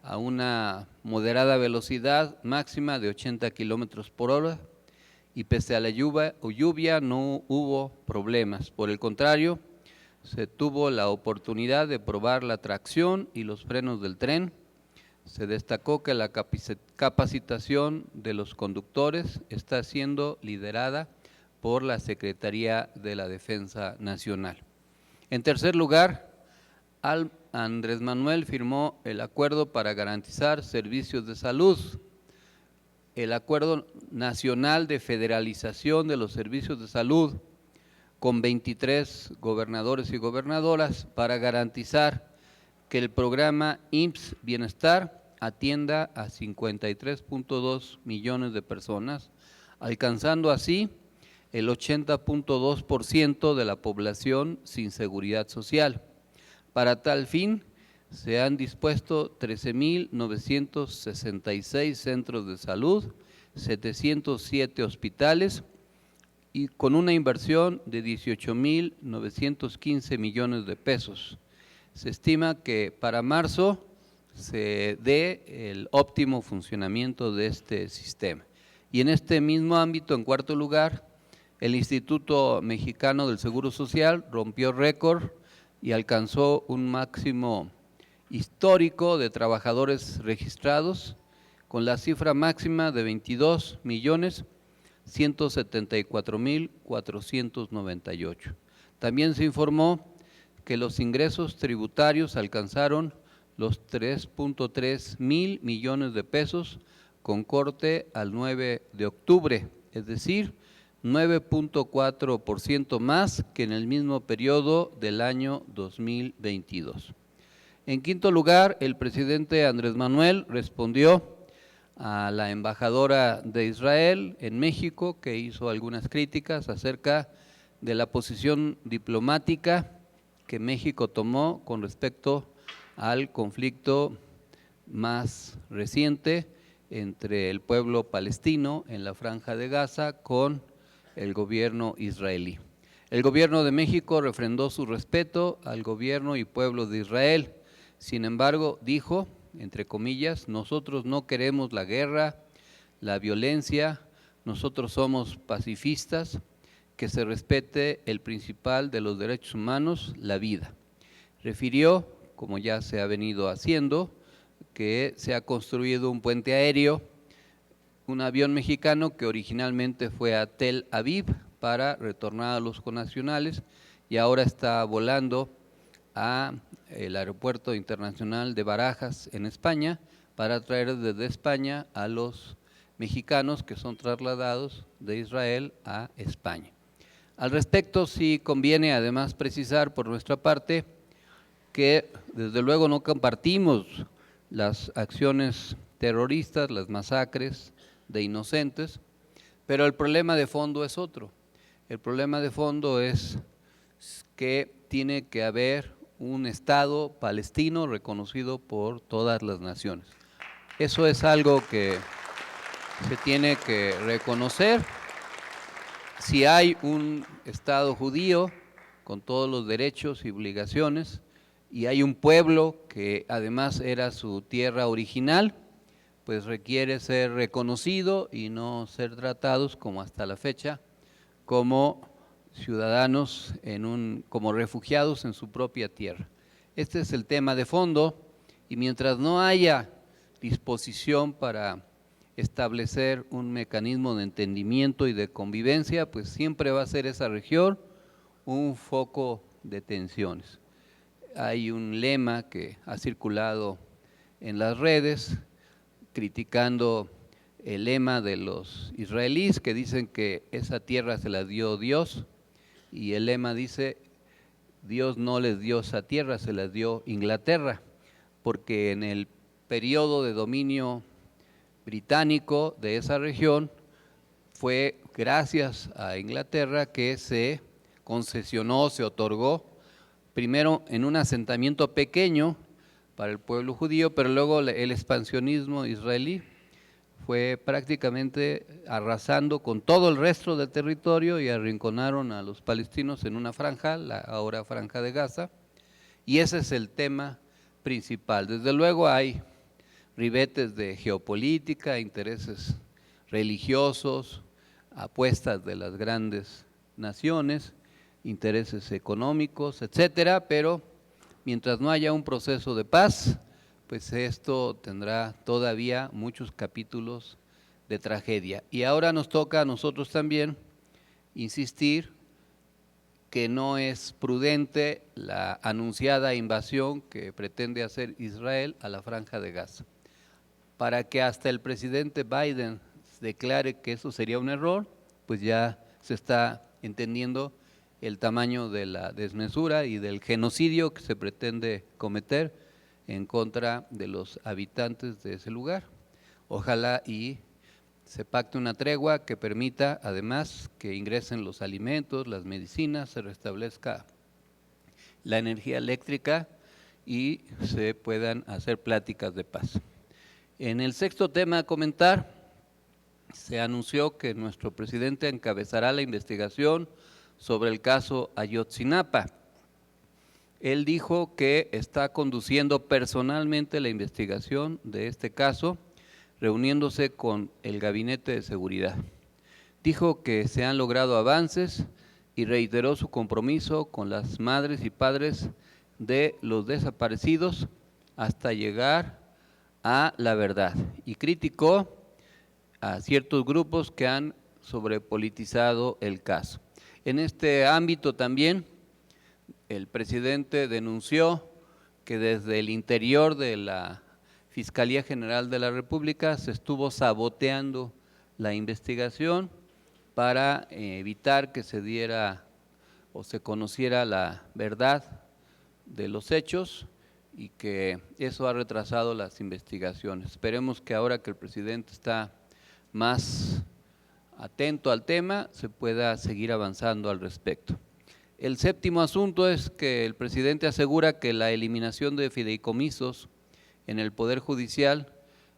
Speaker 15: a una moderada velocidad máxima de 80 kilómetros por hora y pese a la lluvia no hubo problemas. Por el contrario, se tuvo la oportunidad de probar la tracción y los frenos del tren. Se destacó que la capacitación de los conductores está siendo liderada por la Secretaría de la Defensa Nacional. En tercer lugar, Andrés Manuel firmó el acuerdo para garantizar servicios de salud, el Acuerdo Nacional de Federalización de los Servicios de Salud con 23 gobernadores y gobernadoras para garantizar que el programa IMSS Bienestar atienda a 53.2 millones de personas, alcanzando así el 80.2% de la población sin seguridad social. Para tal fin, se han dispuesto 13.966 centros de salud, 707 hospitales y con una inversión de 18.915 millones de pesos. Se estima que para marzo se dé el óptimo funcionamiento de este sistema. Y en este mismo ámbito, en cuarto lugar, el Instituto Mexicano del Seguro Social rompió récord y alcanzó un máximo histórico de trabajadores registrados con la cifra máxima de 22.174.498. También se informó que los ingresos tributarios alcanzaron los 3.3 mil millones de pesos con corte al 9 de octubre, es decir, 9.4% más que en el mismo periodo del año 2022. En quinto lugar, el presidente Andrés Manuel respondió a la embajadora de Israel en México, que hizo algunas críticas acerca de la posición diplomática que México tomó con respecto al conflicto más reciente entre el pueblo palestino en la Franja de Gaza con el gobierno israelí. El gobierno de México refrendó su respeto al gobierno y pueblo de Israel. Sin embargo, dijo, entre comillas, nosotros no queremos la guerra, la violencia, nosotros somos pacifistas, que se respete el principal de los derechos humanos, la vida. Refirió, como ya se ha venido haciendo, que se ha construido un puente aéreo, un avión mexicano que originalmente fue a Tel Aviv para retornar a los connacionales y ahora está volando a el aeropuerto internacional de Barajas en España para traer desde España a los mexicanos que son trasladados de Israel a España. Al respecto, sí conviene además precisar por nuestra parte que desde luego no compartimos las acciones terroristas, las masacres de inocentes, pero el problema de fondo es otro. El problema de fondo es que tiene que haber un Estado palestino reconocido por todas las naciones. Eso es algo que se tiene que reconocer. Si hay un Estado judío con todos los derechos y obligaciones, y hay un pueblo que además era su tierra original, pues requiere ser reconocido y no ser tratados como hasta la fecha, como ciudadanos, como refugiados en su propia tierra. Este es el tema de fondo, y mientras no haya disposición para establecer un mecanismo de entendimiento y de convivencia, pues siempre va a ser esa región un foco de tensiones. Hay un lema que ha circulado en las redes criticando el lema de los israelíes que dicen que esa tierra se la dio Dios, y el lema dice: Dios no les dio esa tierra, se la dio Inglaterra, porque en el periodo de dominio británico de esa región fue gracias a Inglaterra que se concesionó, se otorgó, primero en un asentamiento pequeño para el pueblo judío, pero luego el expansionismo israelí fue prácticamente arrasando con todo el resto del territorio y arrinconaron a los palestinos en una franja, la ahora franja de Gaza, y ese es el tema principal. Desde luego hay ribetes de geopolítica, intereses religiosos, apuestas de las grandes naciones, intereses económicos, etcétera, pero mientras no haya un proceso de paz, pues esto tendrá todavía muchos capítulos de tragedia. Y ahora nos toca a nosotros también insistir que no es prudente la anunciada invasión que pretende hacer Israel a la Franja de Gaza. Para que hasta el presidente Biden declare que eso sería un error, pues ya se está entendiendo el tamaño de la desmesura y del genocidio que se pretende cometer en contra de los habitantes de ese lugar. Ojalá y se pacte una tregua que permita además que ingresen los alimentos, las medicinas, se restablezca la energía eléctrica y se puedan hacer pláticas de paz. En el sexto tema a comentar, se anunció que nuestro presidente encabezará la investigación sobre el caso Ayotzinapa. Él dijo que está conduciendo personalmente la investigación de este caso, reuniéndose con el Gabinete de Seguridad. Dijo que se han logrado avances y reiteró su compromiso con las madres y padres de los desaparecidos hasta llegar a la verdad, y criticó a ciertos grupos que han sobrepolitizado el caso. En este ámbito también el presidente denunció que desde el interior de la Fiscalía General de la República se estuvo saboteando la investigación para evitar que se diera o se conociera la verdad de los hechos, y que eso ha retrasado las investigaciones. Esperemos que ahora que el presidente está más atento al tema, se pueda seguir avanzando al respecto. El séptimo asunto es que el presidente asegura que la eliminación de fideicomisos en el Poder Judicial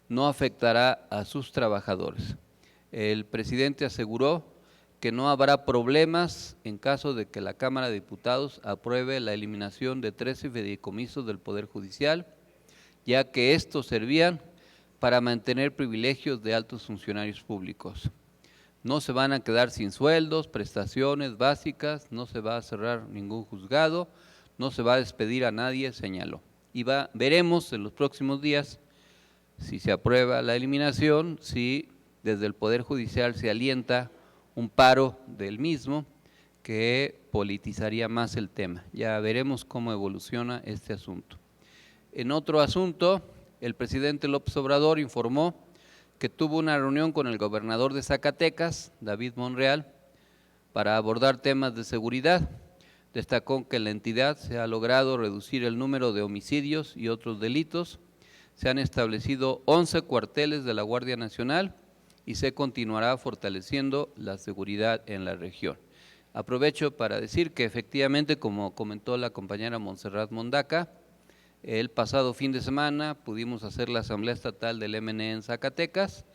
Speaker 15: no afectará a sus trabajadores. El presidente aseguró que no habrá problemas en caso de que la Cámara de Diputados apruebe la eliminación de 13 fideicomisos del Poder Judicial, ya que estos servían para mantener privilegios de altos funcionarios públicos. No se van a quedar sin sueldos, prestaciones básicas, no se va a cerrar ningún juzgado, no se va a despedir a nadie, señaló. Y veremos en los próximos días si se aprueba la eliminación, si desde el Poder Judicial se alienta un paro del mismo que politizaría más el tema. Ya veremos cómo evoluciona este asunto. En otro asunto, el presidente López Obrador informó que tuvo una reunión con el gobernador de Zacatecas, David Monreal, para abordar temas de seguridad. Destacó que en la entidad se ha logrado reducir el número de homicidios y otros delitos. Se han establecido 11 cuarteles de la Guardia Nacional y se continuará fortaleciendo la seguridad en la región. Aprovecho para decir que efectivamente, como comentó la compañera Montserrat Mondaca, el pasado fin de semana pudimos hacer la Asamblea Estatal del MNE en Zacatecas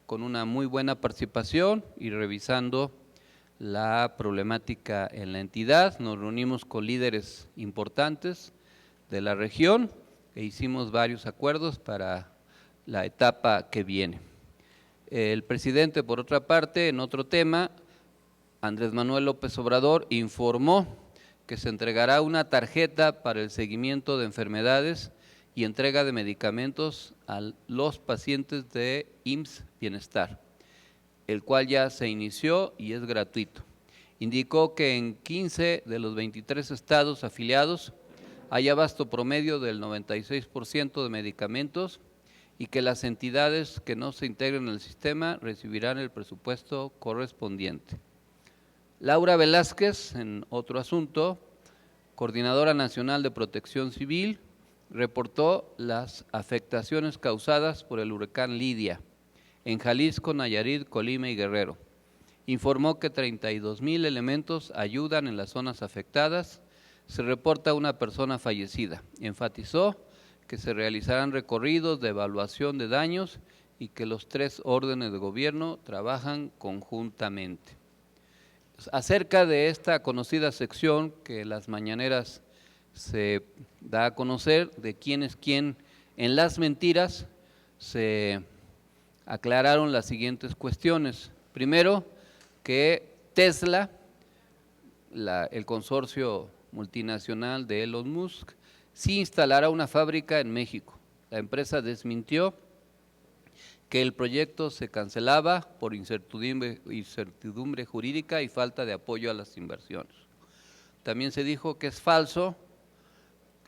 Speaker 15: con una muy buena participación y revisando la problemática en la entidad. Nos reunimos con líderes importantes de la región e hicimos varios acuerdos para la etapa que viene. El presidente, por otra parte, en otro tema, Andrés Manuel López Obrador informó que se entregará una tarjeta para el seguimiento de enfermedades y entrega de medicamentos a los pacientes de IMSS Bienestar, el cual ya se inició y es gratuito. Indicó que en 15 de los 23 estados afiliados hay abasto promedio del 96% de medicamentos y que las entidades que no se integren en el sistema recibirán el presupuesto correspondiente. Laura Velázquez, en otro asunto, coordinadora nacional de Protección Civil, reportó las afectaciones causadas por el huracán Lidia en Jalisco, Nayarit, Colima y Guerrero. Informó que 32,000 elementos ayudan en las zonas afectadas. Se reporta una persona fallecida. Enfatizó que se realizarán recorridos de evaluación de daños y que los 3 órdenes de gobierno trabajan conjuntamente. Acerca de esta conocida sección que las mañaneras se da a conocer de quién es quién en las mentiras, se aclararon las siguientes cuestiones. Primero, que Tesla, el consorcio multinacional de Elon Musk, sí instalará una fábrica en México. La empresa desmintió que el proyecto se cancelaba por incertidumbre jurídica y falta de apoyo a las inversiones. También se dijo que es falso,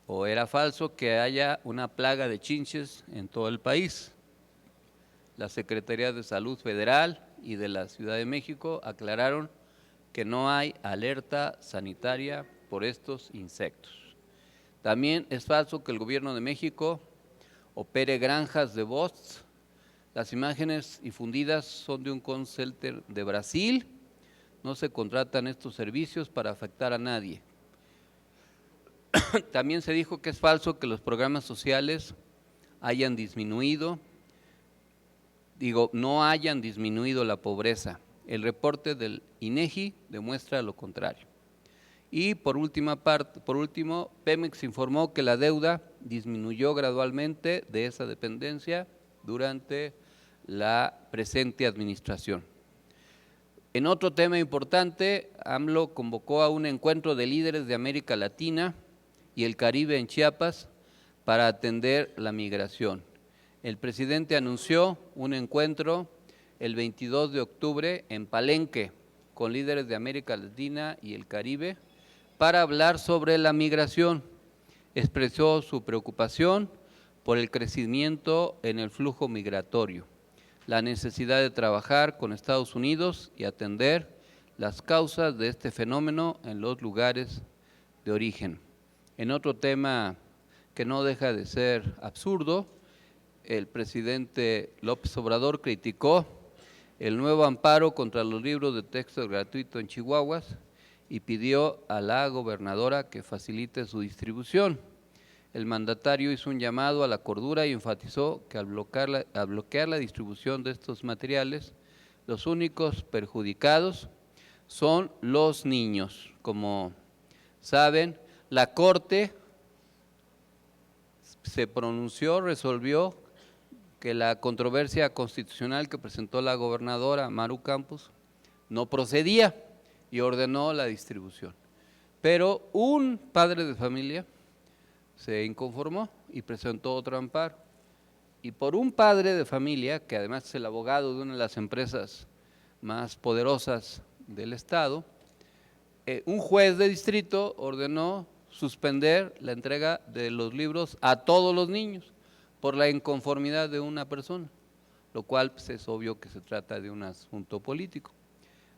Speaker 15: o era falso, que haya una plaga de chinches en todo el país. La Secretaría de Salud Federal y de la Ciudad de México aclararon que no hay alerta sanitaria por estos insectos. También es falso que el gobierno de México opere granjas de bots. Las imágenes difundidas son de un call center de Brasil. No se contratan estos servicios para afectar a nadie. También se dijo que es falso que los programas sociales hayan disminuido. No hayan disminuido la pobreza. El reporte del INEGI demuestra lo contrario. Y por último, Pemex informó que la deuda disminuyó gradualmente de esa dependencia durante la presente administración. En otro tema importante, AMLO convocó a un encuentro de líderes de América Latina y el Caribe en Chiapas para atender la migración. El presidente anunció un encuentro el 22 de octubre en Palenque con líderes de América Latina y el Caribe para hablar sobre la migración. Expresó su preocupación por el crecimiento en el flujo migratorio, la necesidad de trabajar con Estados Unidos y atender las causas de este fenómeno en los lugares de origen. En otro tema que no deja de ser absurdo, el presidente López Obrador criticó el nuevo amparo contra los libros de texto gratuito en Chihuahua y pidió a la gobernadora que facilite su distribución. El mandatario hizo un llamado a la cordura y enfatizó que al bloquear la distribución de estos materiales, los únicos perjudicados son los niños. Como saben, la Corte se pronunció, resolvió que la controversia constitucional que presentó la gobernadora Maru Campos no procedía y ordenó la distribución. Pero un padre de familia se inconformó y presentó otro amparo. y por un padre de familia, que además es el abogado de una de las empresas más poderosas del Estado, un juez de distrito ordenó suspender la entrega de los libros a todos los niños por la inconformidad de una persona, lo cual pues, es obvio que se trata de un asunto político.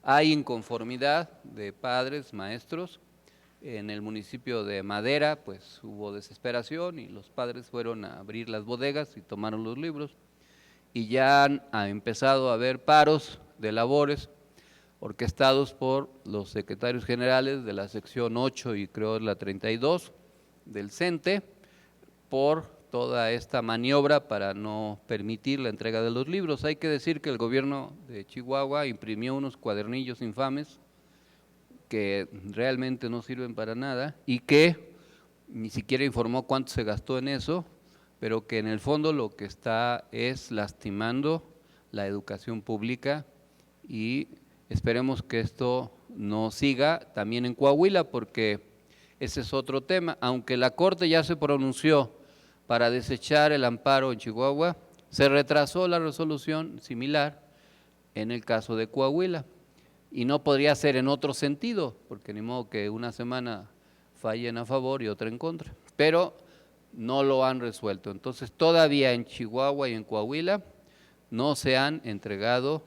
Speaker 15: Hay inconformidad de padres, maestros. En el municipio de Madera pues hubo desesperación y los padres fueron a abrir las bodegas y tomaron los libros, y ya ha empezado a haber paros de labores orquestados por los secretarios generales de la sección 8 y creo la 32 del CENTE por toda esta maniobra para no permitir la entrega de los libros. Hay que decir que el gobierno de Chihuahua imprimió unos cuadernillos infames que realmente no sirven para nada y que ni siquiera informó cuánto se gastó en eso, pero que en el fondo lo que está es lastimando la educación pública, y esperemos que esto no siga también en Coahuila, porque ese es otro tema. Aunque la Corte ya se pronunció para desechar el amparo en Chihuahua, se retrasó la resolución similar en el caso de Coahuila, y no podría ser en otro sentido, porque ni modo que una semana fallen a favor y otra en contra, pero no lo han resuelto. Entonces todavía en Chihuahua y en Coahuila no se han entregado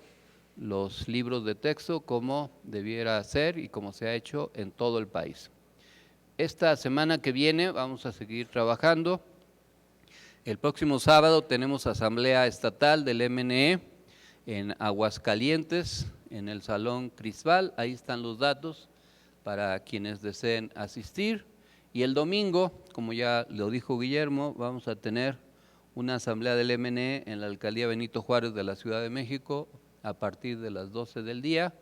Speaker 15: los libros de texto como debiera ser y como se ha hecho en todo el país. Esta semana que viene vamos a seguir trabajando. El próximo sábado tenemos asamblea estatal del MNE en Aguascalientes, en el Salón Crisval. Ahí están los datos para quienes deseen asistir. Y el domingo, como ya lo dijo Guillermo, vamos a tener una asamblea del MNE en la Alcaldía Benito Juárez de la Ciudad de México a partir de las 12 del día.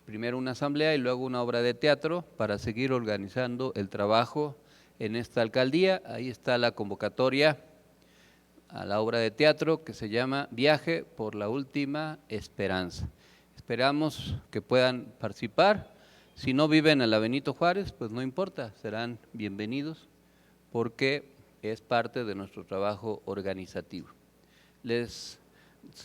Speaker 15: Primero una asamblea y luego una obra de teatro para seguir organizando el trabajo en esta alcaldía. Ahí está la convocatoria a la obra de teatro que se llama Viaje por la Última Esperanza. Esperamos que puedan participar. Si no viven en la Benito Juárez, pues no importa, serán bienvenidos porque es parte de nuestro trabajo organizativo.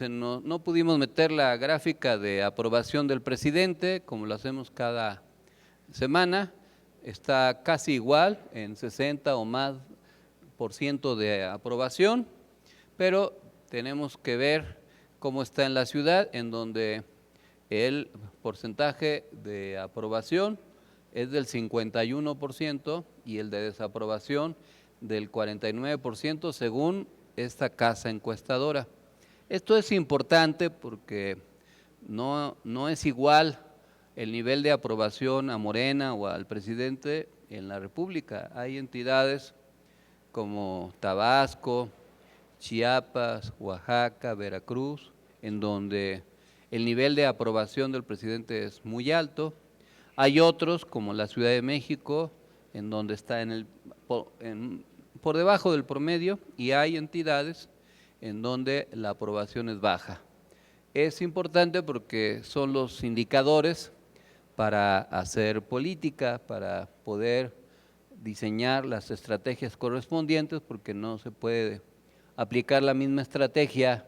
Speaker 15: No pudimos meter la gráfica de aprobación del presidente, como lo hacemos cada semana, está casi igual, en 60 o más % de aprobación, pero tenemos que ver cómo está en la ciudad, en donde el porcentaje de aprobación es del 51% y el de desaprobación del 49% según esta casa encuestadora. Esto es importante porque no es igual el nivel de aprobación a Morena o al presidente en la República. Hay entidades como Tabasco, Chiapas, Oaxaca, Veracruz, en donde el nivel de aprobación del presidente es muy alto. Hay otros, como la Ciudad de México, en donde está por debajo del promedio, y hay entidades en donde la aprobación es baja. Es importante porque son los indicadores para hacer política, para poder diseñar las estrategias correspondientes, porque no se puede aplicar la misma estrategia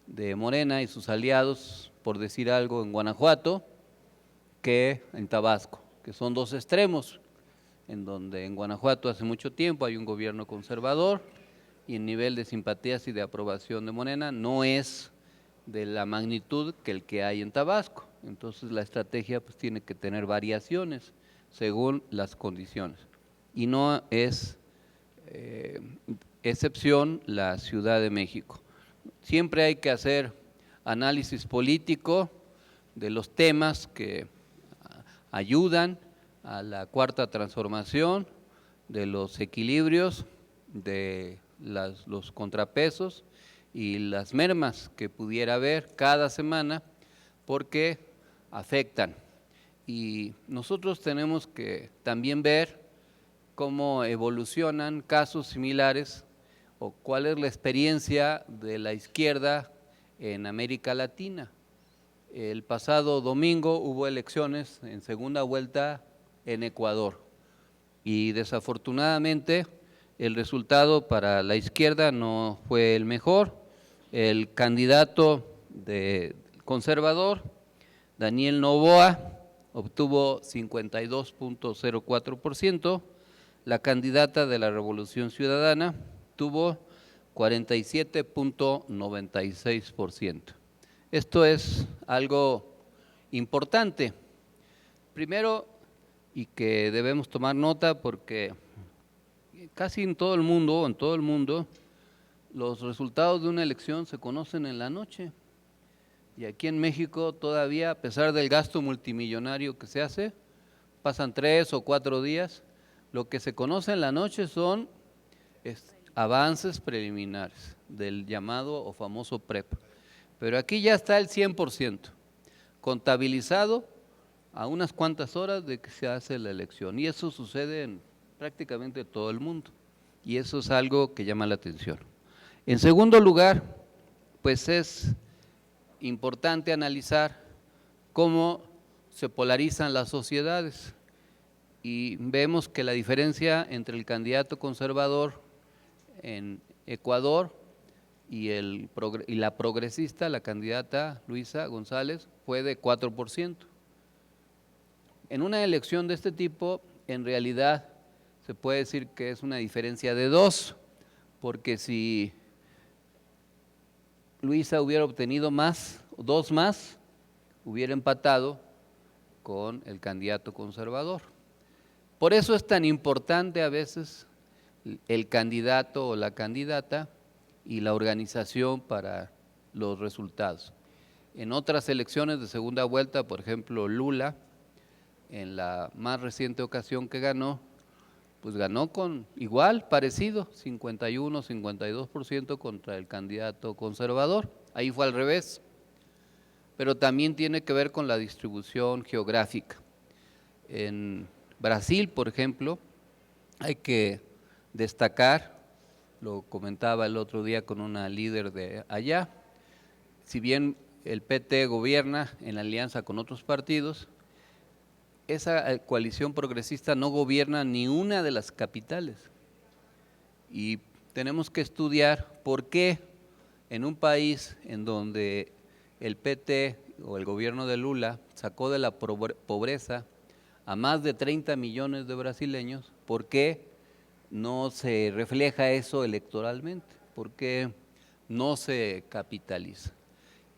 Speaker 15: de Morena y sus aliados, por decir algo, en Guanajuato, que en Tabasco, que son dos extremos, en donde en Guanajuato hace mucho tiempo hay un gobierno conservador y el nivel de simpatías y de aprobación de Morena no es de la magnitud que el que hay en Tabasco. Entonces la estrategia pues tiene que tener variaciones según las condiciones. Y no es excepción la Ciudad de México. Siempre hay que hacer análisis político de los temas que ayudan a la cuarta transformación, de los equilibrios, de los contrapesos y las mermas que pudiera haber cada semana, porque afectan. Y nosotros tenemos que también ver cómo evolucionan casos similares o cuál es la experiencia de la izquierda en América Latina. El pasado domingo hubo elecciones en segunda vuelta en Ecuador y desafortunadamente el resultado para la izquierda no fue el mejor. El candidato conservador, Daniel Noboa, obtuvo 52.04%, la candidata de la Revolución Ciudadana tuvo 47.96%. Esto es algo importante. Primero, y que debemos tomar nota porque casi en todo el mundo, los resultados de una elección se conocen en la noche. Y aquí en México todavía, a pesar del gasto multimillonario que se hace, pasan 3 o 4 días. Lo que se conoce en la noche son avances preliminares del llamado o famoso PREP. Pero aquí ya está el 100%, contabilizado a unas cuantas horas de que se hace la elección. Y eso sucede en prácticamente todo el mundo. Y eso es algo que llama la atención. En segundo lugar, pues es importante analizar cómo se polarizan las sociedades. Y vemos que la diferencia entre el candidato conservador en Ecuador y la progresista, la candidata Luisa González, fue de 4%. En una elección de este tipo, en realidad se puede decir que es una diferencia de 2, porque si Luisa hubiera obtenido 2 más, hubiera empatado con el candidato conservador. Por eso es tan importante a veces el candidato o la candidata y la organización para los resultados. En otras elecciones de segunda vuelta, por ejemplo, Lula, en la más reciente ocasión que ganó, pues ganó con parecido, 51, 52% contra el candidato conservador. Ahí fue al revés. Pero también tiene que ver con la distribución geográfica. En Brasil, por ejemplo, hay que destacar, lo comentaba el otro día con una líder de allá, si bien el PT gobierna en alianza con otros partidos, esa coalición progresista no gobierna ni una de las capitales. Y tenemos que estudiar por qué en un país en donde el PT o el gobierno de Lula sacó de la pobreza a más de 30 millones de brasileños, ¿por qué no se refleja eso electoralmente? ¿Por qué no se capitaliza?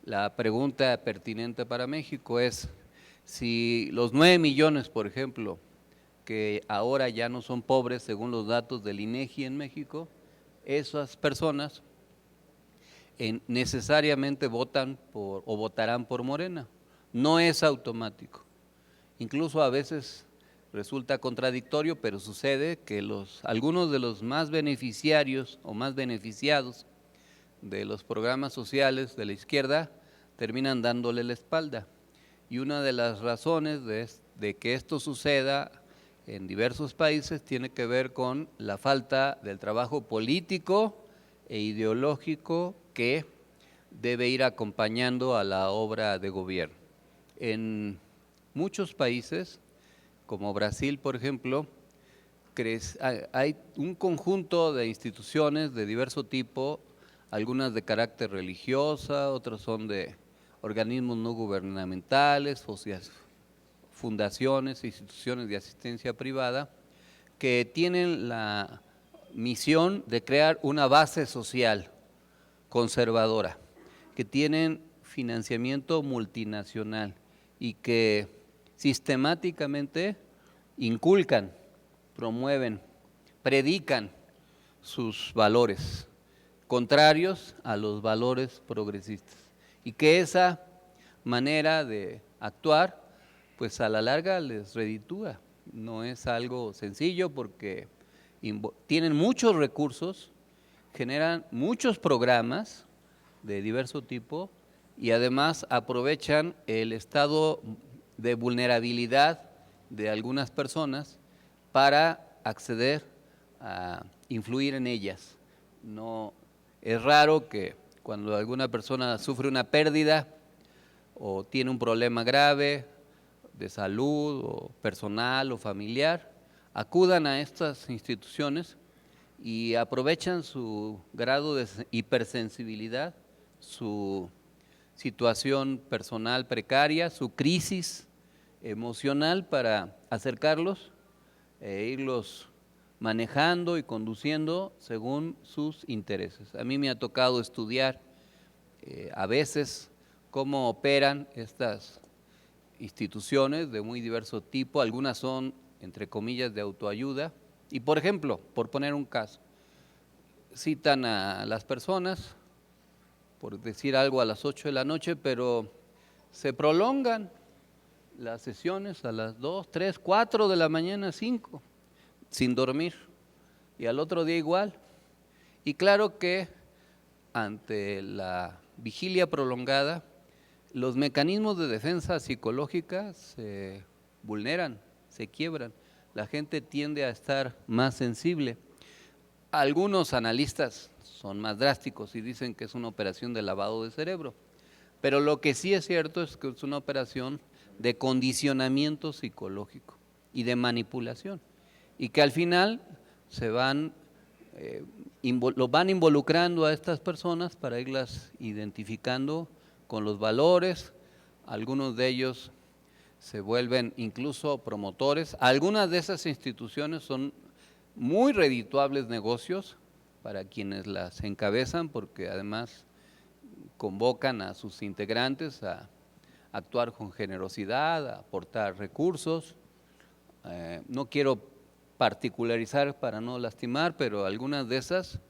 Speaker 15: La pregunta pertinente para México es, si los 9 millones, por ejemplo, que ahora ya no son pobres según los datos del INEGI en México, esas personas necesariamente votan o votarán por Morena. No es automático. Incluso a veces resulta contradictorio, pero sucede que algunos de los más beneficiarios o más beneficiados de los programas sociales de la izquierda terminan dándole la espalda. Y una de las razones de que esto suceda en diversos países tiene que ver con la falta del trabajo político e ideológico que debe ir acompañando a la obra de gobierno. En muchos países, como Brasil, por ejemplo, hay un conjunto de instituciones de diverso tipo, algunas de carácter religiosa, otras son de organismos no gubernamentales, fundaciones, instituciones de asistencia privada, que tienen la misión de crear una base social conservadora, que tienen financiamiento multinacional y que sistemáticamente inculcan, promueven, predican sus valores contrarios a los valores progresistas, y que esa manera de actuar pues a la larga les reditúa. No es algo sencillo porque tienen muchos recursos, generan muchos programas de diverso tipo y además aprovechan el estado de vulnerabilidad de algunas personas para acceder a influir en ellas. No es raro que cuando alguna persona sufre una pérdida o tiene un problema grave de salud o personal o familiar, acudan a estas instituciones y aprovechan su grado de hipersensibilidad, su situación personal precaria, su crisis emocional para acercarlos e irlos manejando y conduciendo según sus intereses. A mí me ha tocado estudiar a veces cómo operan estas instituciones de muy diverso tipo, algunas son, entre comillas, de autoayuda, y por ejemplo, por poner un caso, citan a las personas, por decir algo, a las 8 de la noche, pero se prolongan las sesiones a las 2, 3, 4 de la mañana, 5, sin dormir, y al otro día igual. Y claro que ante la vigilia prolongada, los mecanismos de defensa psicológica se vulneran, se quiebran, la gente tiende a estar más sensible. Algunos analistas son más drásticos y dicen que es una operación de lavado de cerebro, pero lo que sí es cierto es que es una operación de condicionamiento psicológico y de manipulación, y que al final lo van involucrando a estas personas para irlas identificando con los valores. Algunos de ellos se vuelven incluso promotores. Algunas de esas instituciones son muy redituables negocios para quienes las encabezan, porque además convocan a sus integrantes a actuar con generosidad, a aportar recursos. No quiero particularizar para no lastimar, pero algunas de esas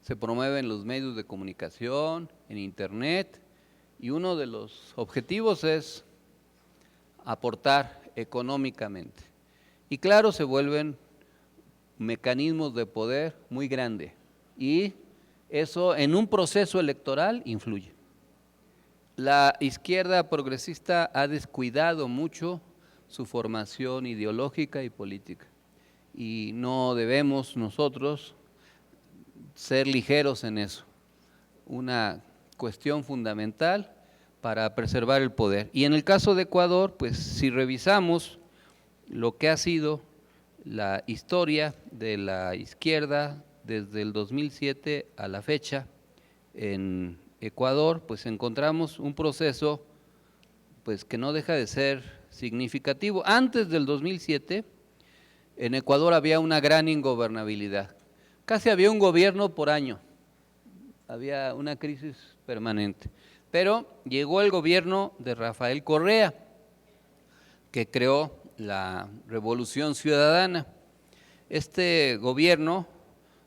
Speaker 15: se promueven en los medios de comunicación, en internet, y uno de los objetivos es aportar económicamente. Y claro, se vuelven mecanismos de poder muy grandes, y eso en un proceso electoral influye. La izquierda progresista ha descuidado mucho su formación ideológica y política, y no debemos nosotros ser ligeros en eso. Una cuestión fundamental para preservar el poder. Y en el caso de Ecuador, pues si revisamos lo que ha sido la historia de la izquierda desde el 2007 a la fecha en Ecuador, pues encontramos un proceso pues que no deja de ser significativo. Antes del 2007, en Ecuador había una gran ingobernabilidad. Casi había un gobierno por año, había una crisis permanente. Pero llegó el gobierno de Rafael Correa, que creó la Revolución Ciudadana. Este gobierno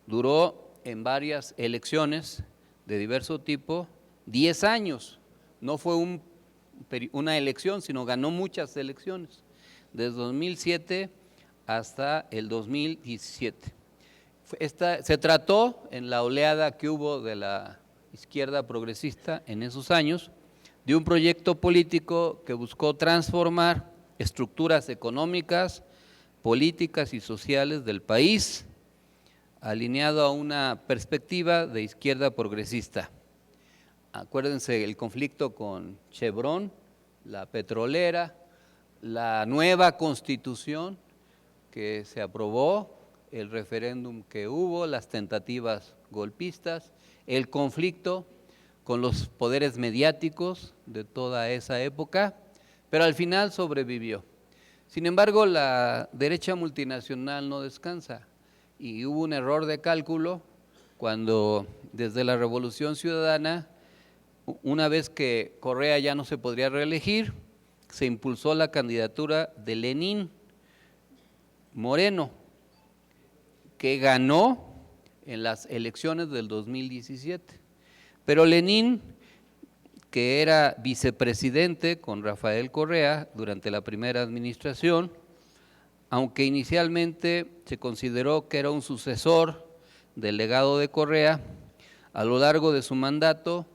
Speaker 15: duró en varias elecciones de diverso tipo 10 años. No fue una elección, sino ganó muchas elecciones, desde 2007 hasta el 2017. Se trató, en la oleada que hubo de la izquierda progresista en esos años, de un proyecto político que buscó transformar estructuras económicas, políticas y sociales del país, alineado a una perspectiva de izquierda progresista. Acuérdense el conflicto con Chevron, la petrolera, la nueva constitución que se aprobó, el referéndum que hubo, las tentativas golpistas, el conflicto con los poderes mediáticos de toda esa época, pero al final sobrevivió. Sin embargo, la derecha multinacional no descansa, y hubo un error de cálculo cuando desde la Revolución Ciudadana, una vez que Correa ya no se podría reelegir, se impulsó la candidatura de Lenín Moreno, que ganó en las elecciones del 2017. Pero Lenín, que era vicepresidente con Rafael Correa durante la primera administración, aunque inicialmente se consideró que era un sucesor del legado de Correa, a lo largo de su mandato,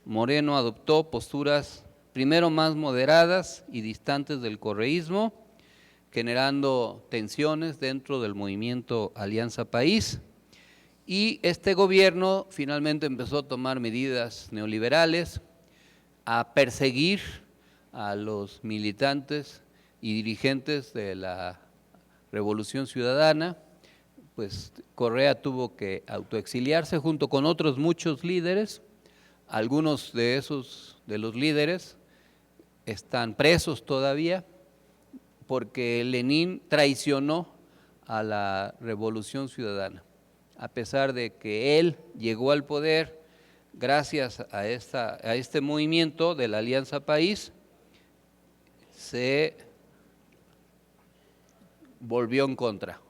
Speaker 15: Moreno adoptó posturas primero más moderadas y distantes del correísmo, generando tensiones dentro del movimiento Alianza País, y este gobierno finalmente empezó a tomar medidas neoliberales, a perseguir a los militantes y dirigentes de la Revolución Ciudadana, pues Correa tuvo que autoexiliarse junto con otros muchos líderes. Algunos de los líderes están presos todavía porque Lenin traicionó a la Revolución Ciudadana, a pesar de que él llegó al poder gracias a este movimiento de la Alianza País, se volvió en contra.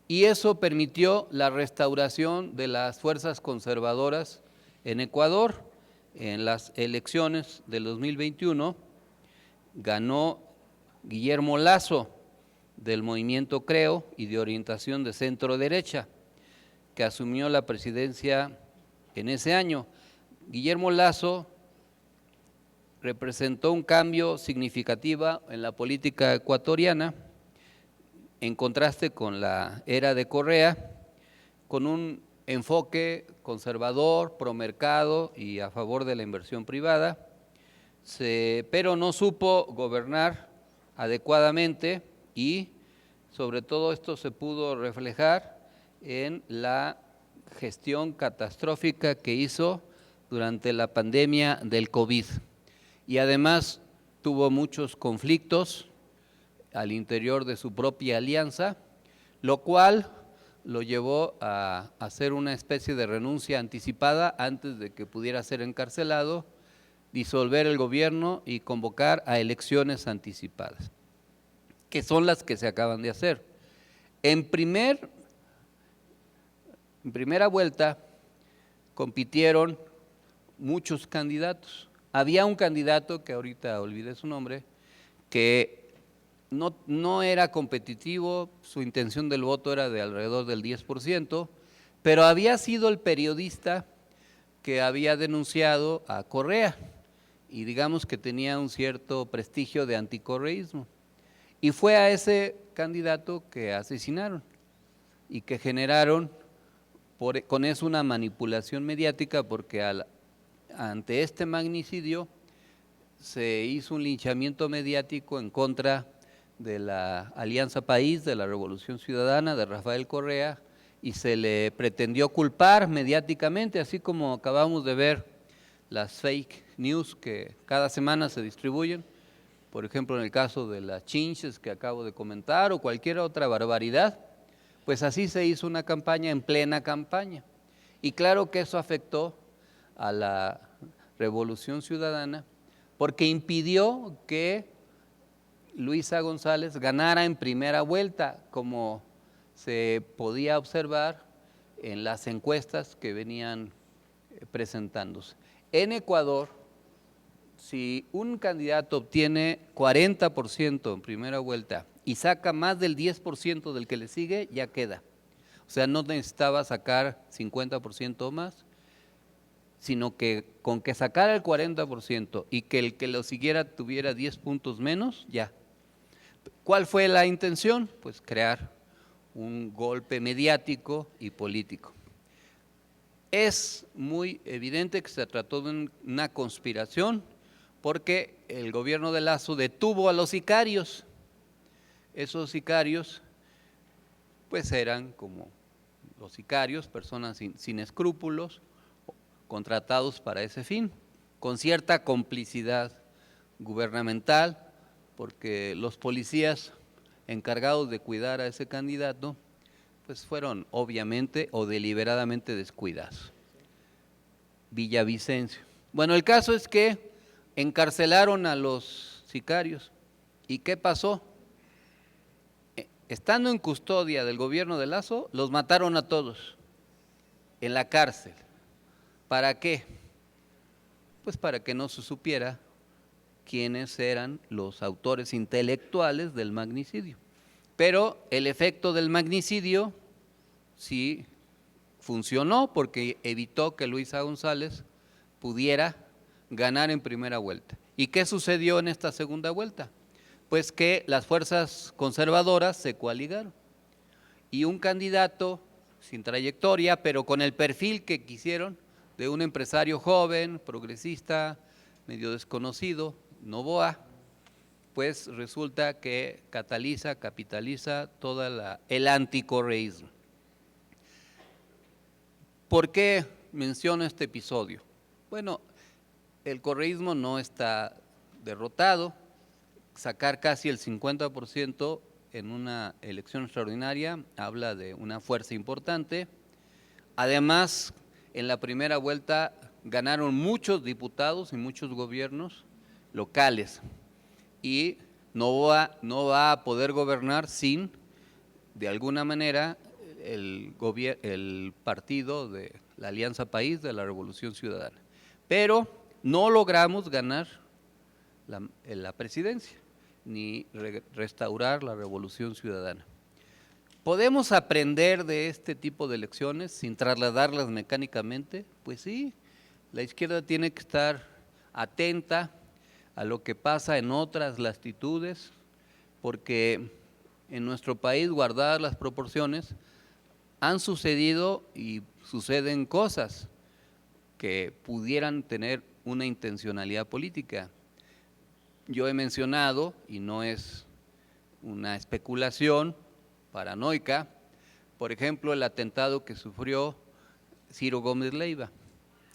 Speaker 15: Y eso permitió la restauración de las fuerzas conservadoras en Ecuador. En las elecciones del 2021 ganó Guillermo Lasso, del movimiento Creo y de orientación de centro derecha, que asumió la presidencia en ese año. Guillermo Lasso representó un cambio significativo en la política ecuatoriana, en contraste con la era de Correa, con un enfoque conservador, promercado y a favor de la inversión privada, pero no supo gobernar adecuadamente y sobre todo esto se pudo reflejar en la gestión catastrófica que hizo durante la pandemia del COVID. Y además tuvo muchos conflictos al interior de su propia alianza, lo cual lo llevó a hacer una especie de renuncia anticipada antes de que pudiera ser encarcelado, disolver el gobierno y convocar a elecciones anticipadas, que son las que se acaban de hacer. En primera vuelta compitieron muchos candidatos. Había un candidato, que ahorita olvidé su nombre, que no era competitivo, su intención del voto era de alrededor del 10%, pero había sido el periodista que había denunciado a Correa y digamos que tenía un cierto prestigio de anticorreísmo. Y fue a ese candidato que asesinaron y que generaron con eso una manipulación mediática, porque ante este magnicidio se hizo un linchamiento mediático en contra de la Alianza País, de la Revolución Ciudadana, de Rafael Correa, y se le pretendió culpar mediáticamente, así como acabamos de ver las fake news que cada semana se distribuyen, por ejemplo en el caso de las chinches que acabo de comentar o cualquier otra barbaridad. Pues así se hizo una campaña en plena campaña. Y claro que eso afectó a la Revolución Ciudadana porque impidió que Luisa González ganara en primera vuelta, como se podía observar en las encuestas que venían presentándose. En Ecuador, si un candidato obtiene 40% en primera vuelta y saca más del 10% del que le sigue, ya queda. O sea, no necesitaba sacar 50% o más, sino que con que sacara el 40% y que el que lo siguiera tuviera 10 puntos menos, ya. ¿Cuál fue la intención? Pues crear un golpe mediático y político. Es muy evidente que se trató de una conspiración porque el gobierno de Lasso detuvo a los sicarios. Esos sicarios pues eran como los sicarios, personas sin escrúpulos, contratados para ese fin, con cierta complicidad gubernamental, porque los policías encargados de cuidar a ese candidato pues fueron obviamente o deliberadamente descuidados. Villavicencio. Bueno, el caso es que encarcelaron a los sicarios. ¿Y qué pasó? Estando en custodia del gobierno de Lasso, los mataron a todos en la cárcel. ¿Para qué? Pues para que no se supiera quiénes eran los autores intelectuales del magnicidio. Pero el efecto del magnicidio sí funcionó porque evitó que Luisa González pudiera ganar en primera vuelta. ¿Y qué sucedió en esta segunda vuelta? Pues que las fuerzas conservadoras se coaligaron y un candidato sin trayectoria, pero con el perfil que quisieron, de un empresario joven, progresista, medio desconocido, Novoa, pues resulta que capitaliza todo el anticorreísmo. ¿Por qué menciono este episodio? Bueno, el correísmo no está derrotado. Sacar casi el 50% en una elección extraordinaria habla de una fuerza importante. Además, en la primera vuelta ganaron muchos diputados y muchos gobiernos locales y no va a poder gobernar sin, de alguna manera, el partido de la Alianza País de la Revolución Ciudadana. Pero no logramos ganar la presidencia ni restaurar la Revolución Ciudadana. ¿Podemos aprender de este tipo de elecciones sin trasladarlas mecánicamente? Pues sí, la izquierda tiene que estar atenta a lo que pasa en otras latitudes, porque en nuestro país, guardadas las proporciones, han sucedido y suceden cosas que pudieran tener una intencionalidad política. Yo he mencionado, y no es una especulación paranoica, por ejemplo, el atentado que sufrió Ciro Gómez Leiva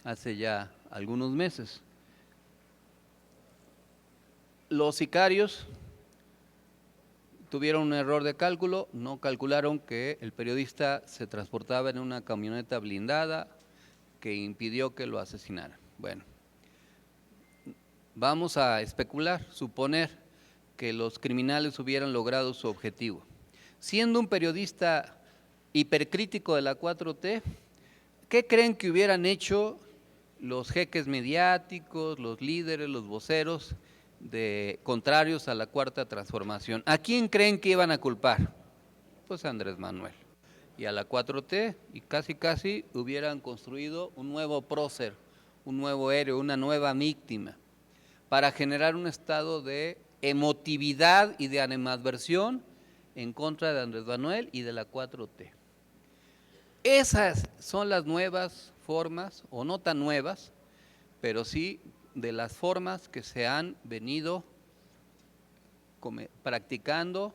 Speaker 15: hace ya algunos meses. Los sicarios tuvieron un error de cálculo, no calcularon que el periodista se transportaba en una camioneta blindada que impidió que lo asesinaran. Bueno, vamos a especular, suponer que los criminales hubieran logrado su objetivo. Siendo un periodista hipercrítico de la 4T, ¿qué creen que hubieran hecho los jeques mediáticos, los líderes, los voceros contrarios a la Cuarta Transformación? ¿A quién creen que iban a culpar? Pues a Andrés Manuel y a la 4T, y casi hubieran construido un nuevo prócer, un nuevo héroe, una nueva víctima, para generar un estado de emotividad y de animadversión en contra de Andrés Manuel y de la 4T. Esas son las nuevas formas, o no tan nuevas, pero sí de las formas que se han venido practicando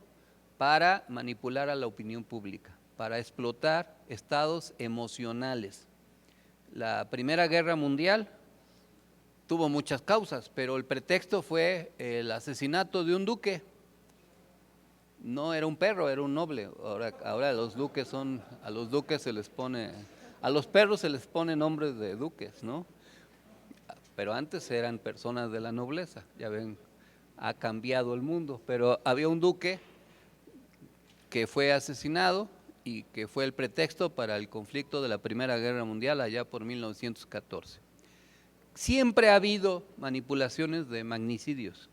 Speaker 15: para manipular a la opinión pública, para explotar estados emocionales. La Primera Guerra Mundial tuvo muchas causas, pero el pretexto fue el asesinato de un duque. No era un perro, era un noble. Ahora los duques a los duques se les pone, a los perros se les pone nombres de duques, ¿no? Pero antes eran personas de la nobleza. Ya ven, ha cambiado el mundo, pero había un duque que fue asesinado y que fue el pretexto para el conflicto de la Primera Guerra Mundial allá por 1914. Siempre ha habido manipulaciones de magnicidios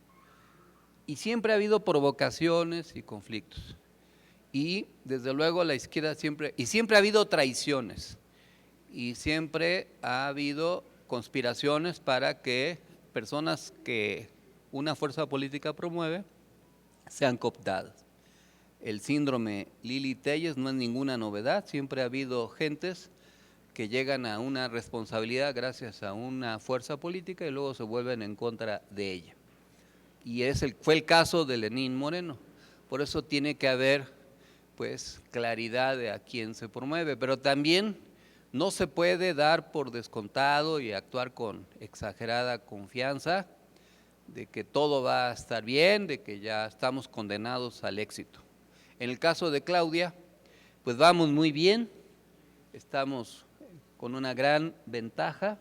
Speaker 15: y siempre ha habido provocaciones y conflictos. Y desde luego la izquierda siempre ha habido traiciones y siempre ha habido conspiraciones para que personas que una fuerza política promueve sean cooptadas. El síndrome Lili Telles no es ninguna novedad, siempre ha habido gentes que llegan a una responsabilidad gracias a una fuerza política y luego se vuelven en contra de ella. Y fue el caso de Lenín Moreno. Por eso tiene que haber pues claridad de a quién se promueve, pero también no se puede dar por descontado y actuar con exagerada confianza de que todo va a estar bien, de que ya estamos condenados al éxito. En el caso de Claudia, pues vamos muy bien, estamos con una gran ventaja,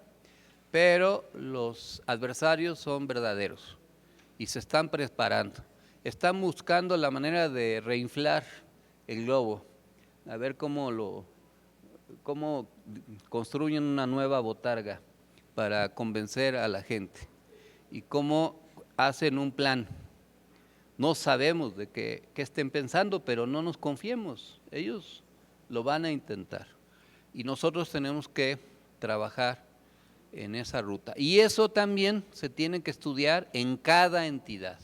Speaker 15: pero los adversarios son verdaderos y se están preparando. Están buscando la manera de reinflar el globo, a ver cómo construyen una nueva botarga para convencer a la gente y cómo hacen un plan. No sabemos de qué estén pensando, pero no nos confiemos, ellos lo van a intentar y nosotros tenemos que trabajar en esa ruta. Y eso también se tiene que estudiar en cada entidad.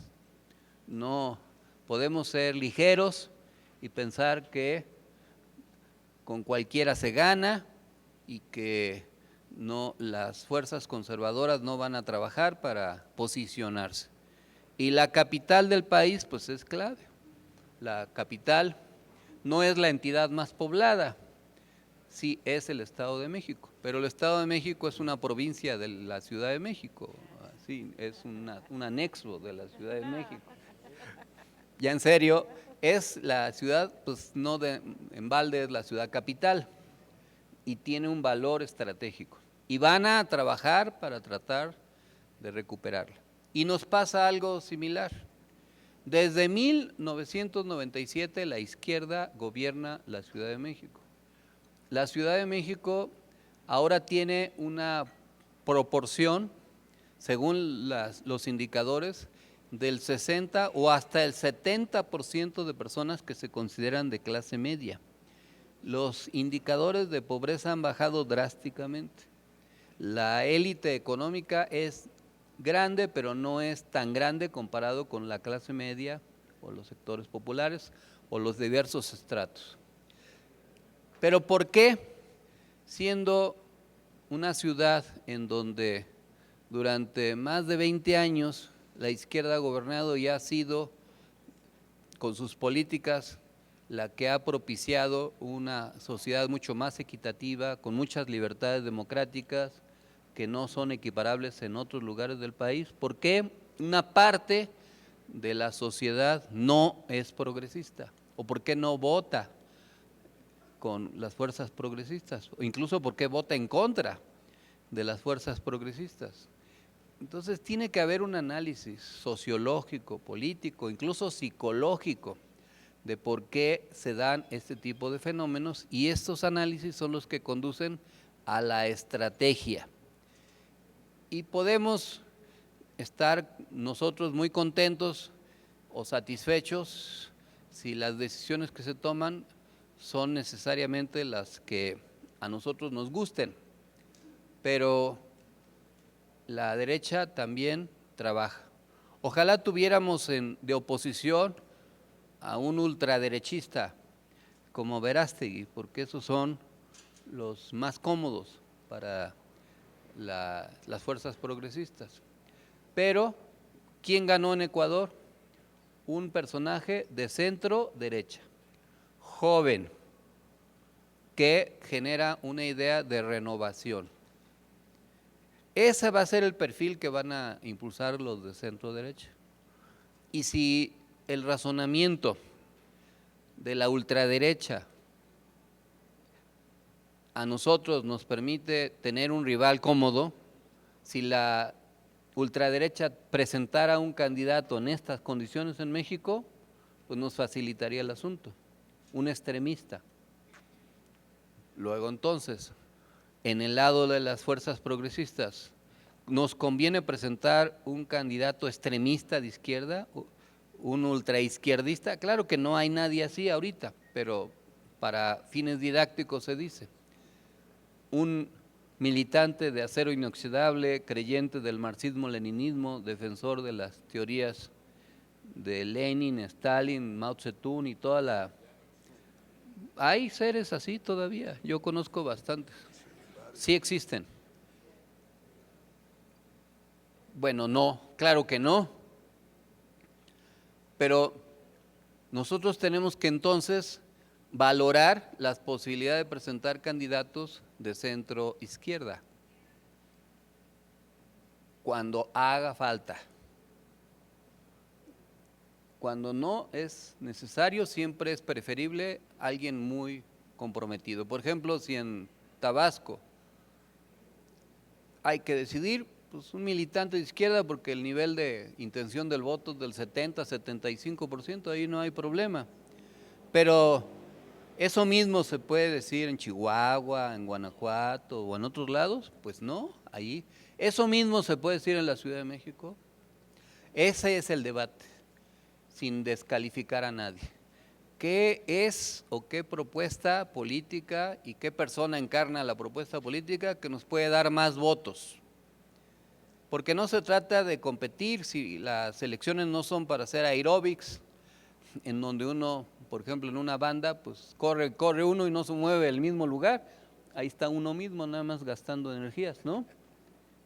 Speaker 15: No podemos ser ligeros y pensar que con cualquiera se gana y que las fuerzas conservadoras no van a trabajar para posicionarse. Y la capital del país pues es clave. La capital no es la entidad más poblada. sí es el Estado de México, pero el Estado de México es una provincia de la Ciudad de México, sí, es un anexo de la Ciudad de México. Ya en serio, es la ciudad, pues no en balde, es la ciudad capital y tiene un valor estratégico. Y van a trabajar para tratar de recuperarla. Y nos pasa algo similar. Desde 1997 la izquierda gobierna la Ciudad de México. La Ciudad de México ahora tiene una proporción, según los indicadores, del 60 o hasta el 70% de personas que se consideran de clase media. Los indicadores de pobreza han bajado drásticamente. La élite económica es grande, pero no es tan grande comparado con la clase media o los sectores populares o los diversos estratos. Pero ¿por qué, siendo una ciudad en donde durante más de 20 años la izquierda ha gobernado y ha sido, con sus políticas, la que ha propiciado una sociedad mucho más equitativa, con muchas libertades democráticas que no son equiparables en otros lugares del país? ¿Por qué una parte de la sociedad no es progresista? ¿O por qué no vota con las fuerzas progresistas? O incluso por qué vota en contra de las fuerzas progresistas. Entonces tiene que haber un análisis sociológico, político, incluso psicológico, de por qué se dan este tipo de fenómenos, y estos análisis son los que conducen a la estrategia. Y podemos estar nosotros muy contentos o satisfechos si las decisiones que se toman son necesariamente las que a nosotros nos gusten, pero la derecha también trabaja. Ojalá tuviéramos de oposición a un ultraderechista como Verástegui, porque esos son los más cómodos para las fuerzas progresistas. Pero, ¿quién ganó en Ecuador? Un personaje de centro derecha, joven, que genera una idea de renovación. Ese va a ser el perfil que van a impulsar los de centro derecha. Y si el razonamiento de la ultraderecha a nosotros nos permite tener un rival cómodo, si la ultraderecha presentara un candidato en estas condiciones en México, pues nos facilitaría el asunto, un extremista. Luego entonces, en el lado de las fuerzas progresistas, ¿nos conviene presentar un candidato extremista de izquierda, un ultraizquierdista? Claro que no hay nadie así ahorita, pero para fines didácticos se dice. Un militante de acero inoxidable, creyente del marxismo-leninismo, defensor de las teorías de Lenin, Stalin, Mao Zedong y toda la... Hay seres así todavía, yo conozco bastantes, sí existen. Bueno, no, claro que no, pero nosotros tenemos que entonces valorar las posibilidades de presentar candidatos de centro izquierda cuando haga falta. Cuando no es necesario, siempre es preferible alguien muy comprometido. Por ejemplo, si en Tabasco hay que decidir, pues un militante de izquierda, porque el nivel de intención del voto es del 70-75%, ahí no hay problema. Pero eso mismo se puede decir en Chihuahua, en Guanajuato o en otros lados, pues no, ahí. Eso mismo se puede decir en la Ciudad de México. Ese es el debate, sin descalificar a nadie. ¿Qué es o qué propuesta política y qué persona encarna la propuesta política que nos puede dar más votos? Porque no se trata de competir, si las elecciones no son para hacer aeróbics, en donde uno, por ejemplo, en una banda, pues corre uno y no se mueve al mismo lugar, ahí está uno mismo nada más gastando energías, ¿no?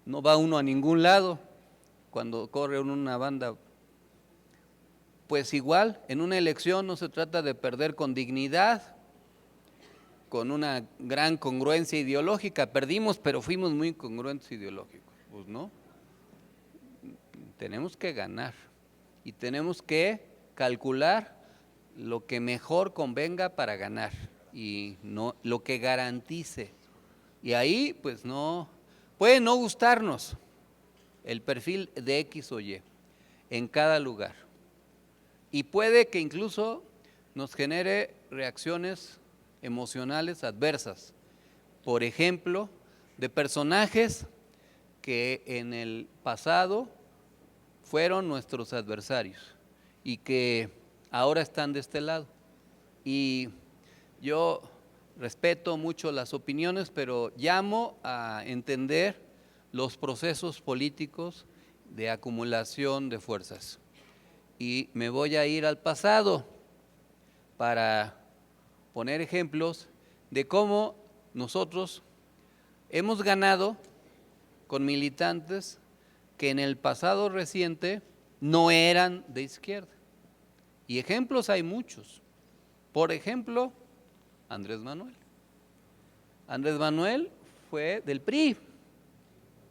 Speaker 15: No va uno a ningún lado cuando corre uno una banda. Pues igual, en una elección no se trata de perder con dignidad, con una gran congruencia ideológica. Perdimos, pero fuimos muy congruentes ideológicos. Pues no. Tenemos que ganar y tenemos que calcular lo que mejor convenga para ganar y no lo que garantice. Y ahí, pues no, puede no gustarnos el perfil de X o Y en cada lugar. Y puede que incluso nos genere reacciones emocionales adversas. Por ejemplo, de personajes que en el pasado fueron nuestros adversarios y que ahora están de este lado. Y yo respeto mucho las opiniones, pero llamo a entender los procesos políticos de acumulación de fuerzas. Y me voy a ir al pasado para poner ejemplos de cómo nosotros hemos ganado con militantes que en el pasado reciente no eran de izquierda. Y ejemplos hay muchos. Por ejemplo, Andrés Manuel. Andrés Manuel fue del PRI,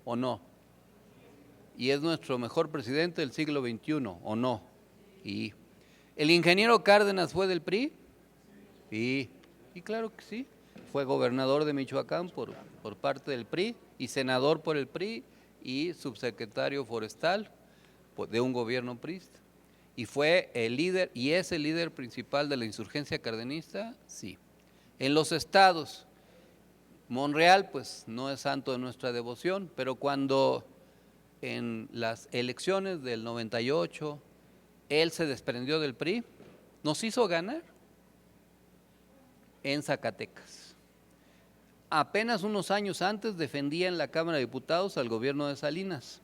Speaker 15: ¿o no? Y es nuestro mejor presidente del siglo XXI, ¿o no? Y el ingeniero Cárdenas fue del PRI, y claro que sí. Fue gobernador de Michoacán por parte del PRI y senador por el PRI y subsecretario forestal de un gobierno priista. ¿Y fue el líder y es el líder principal de la insurgencia cardenista? Sí. En los estados, Monreal pues no es santo de nuestra devoción, pero cuando en las elecciones del 98 él se desprendió del PRI, nos hizo ganar en Zacatecas. Apenas unos años antes defendía en la Cámara de Diputados al gobierno de Salinas,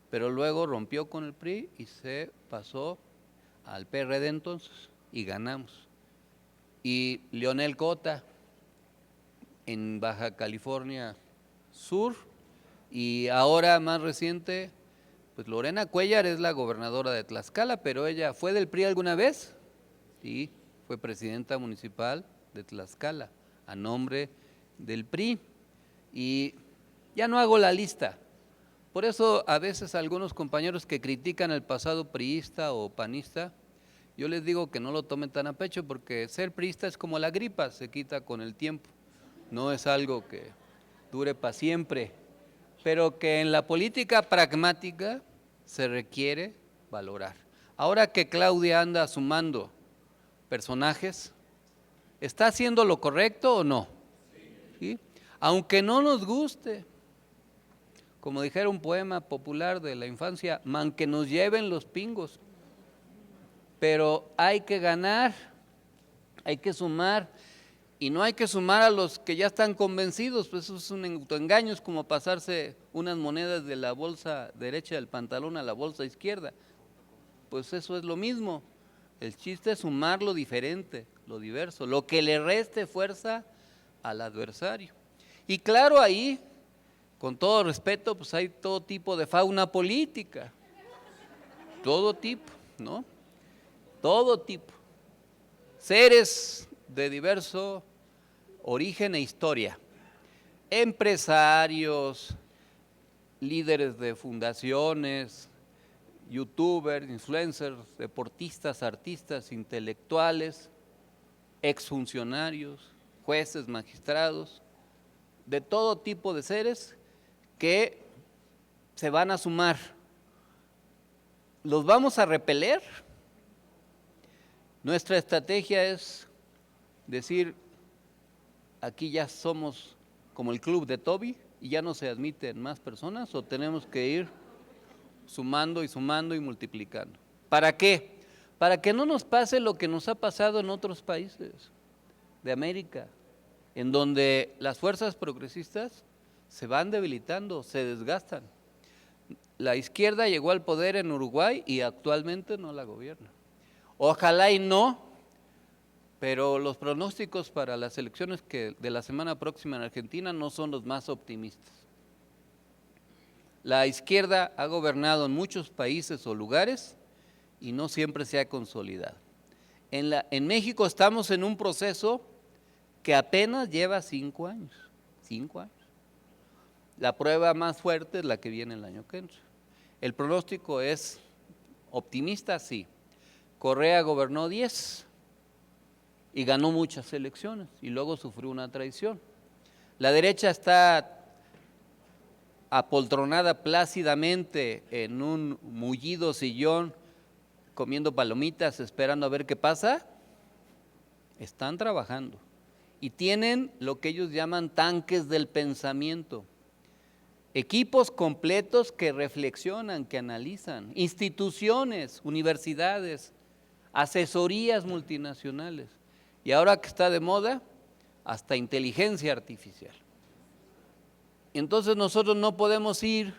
Speaker 15: pero luego rompió con el PRI y se pasó al PRD entonces y ganamos. Y Leonel Cota en Baja California Sur, y ahora más reciente, pues Lorena Cuéllar es la gobernadora de Tlaxcala, pero ella fue del PRI alguna vez, sí, fue presidenta municipal de Tlaxcala a nombre del PRI, y ya no hago la lista. Por eso a veces algunos compañeros que critican el pasado priista o panista, yo les digo que no lo tomen tan a pecho, porque ser priista es como la gripa, se quita con el tiempo, no es algo que dure para siempre, pero que en la política pragmática se requiere valorar. Ahora que Claudia anda sumando personajes, ¿está haciendo lo correcto o no? ¿Sí? Aunque no nos guste, como dijera un poema popular de la infancia, man que nos lleven los pingos, pero hay que ganar, hay que sumar, y no hay que sumar a los que ya están convencidos, pues eso es un autoengaño, es como pasarse unas monedas de la bolsa derecha del pantalón a la bolsa izquierda, pues eso es lo mismo. El chiste es sumar lo diferente, lo diverso, lo que le reste fuerza al adversario. Y claro, ahí, con todo respeto, pues hay todo tipo de fauna política, todo tipo, ¿no? Todo tipo. Seres de diverso origen e historia, empresarios, líderes de fundaciones, youtubers, influencers, deportistas, artistas, intelectuales, exfuncionarios, jueces, magistrados, de todo tipo de seres que se van a sumar. ¿Los vamos a repeler? Nuestra estrategia es decir, aquí ya somos como el club de Toby y ya no se admiten más personas, o tenemos que ir sumando y multiplicando. ¿Para qué? Para que no nos pase lo que nos ha pasado en otros países de América, en donde las fuerzas progresistas se van debilitando, se desgastan. La izquierda llegó al poder en Uruguay y actualmente no la gobierna. Ojalá y no, pero los pronósticos para las elecciones de la semana próxima en Argentina no son los más optimistas. La izquierda ha gobernado en muchos países o lugares y no siempre se ha consolidado. En México estamos en un proceso que apenas lleva 5 años. 5 años. La prueba más fuerte es la que viene el año que entra. El pronóstico es optimista, sí. Correa gobernó 10 y ganó muchas elecciones y luego sufrió una traición. La derecha está apoltronada plácidamente en un mullido sillón, comiendo palomitas, esperando a ver qué pasa. Están trabajando y tienen lo que ellos llaman tanques del pensamiento, equipos completos que reflexionan, que analizan, instituciones, universidades, asesorías multinacionales y ahora que está de moda, hasta inteligencia artificial. Entonces nosotros no podemos ir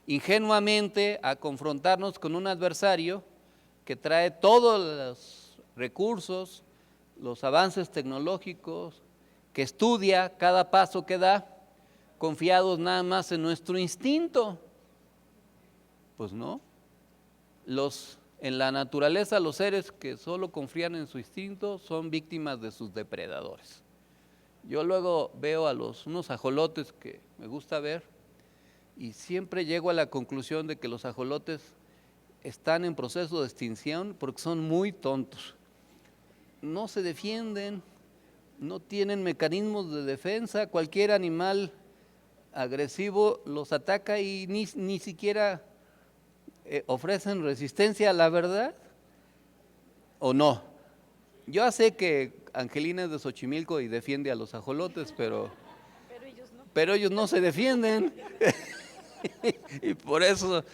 Speaker 15: ingenuamente a confrontarnos con un adversario que trae todos los recursos, los avances tecnológicos, que estudia cada paso que da, confiados nada más en nuestro instinto. Pues no. En la naturaleza los seres que solo confían en su instinto son víctimas de sus depredadores. Yo luego veo a unos ajolotes que me gusta ver y siempre llego a la conclusión de que los ajolotes están en proceso de extinción porque son muy tontos. No se defienden, no tienen mecanismos de defensa, cualquier animal agresivo los ataca y ni siquiera ofrecen resistencia a la verdad, ¿o no? Yo sé que Angelina es de Xochimilco y defiende a los ajolotes, pero ellos no se defienden y por eso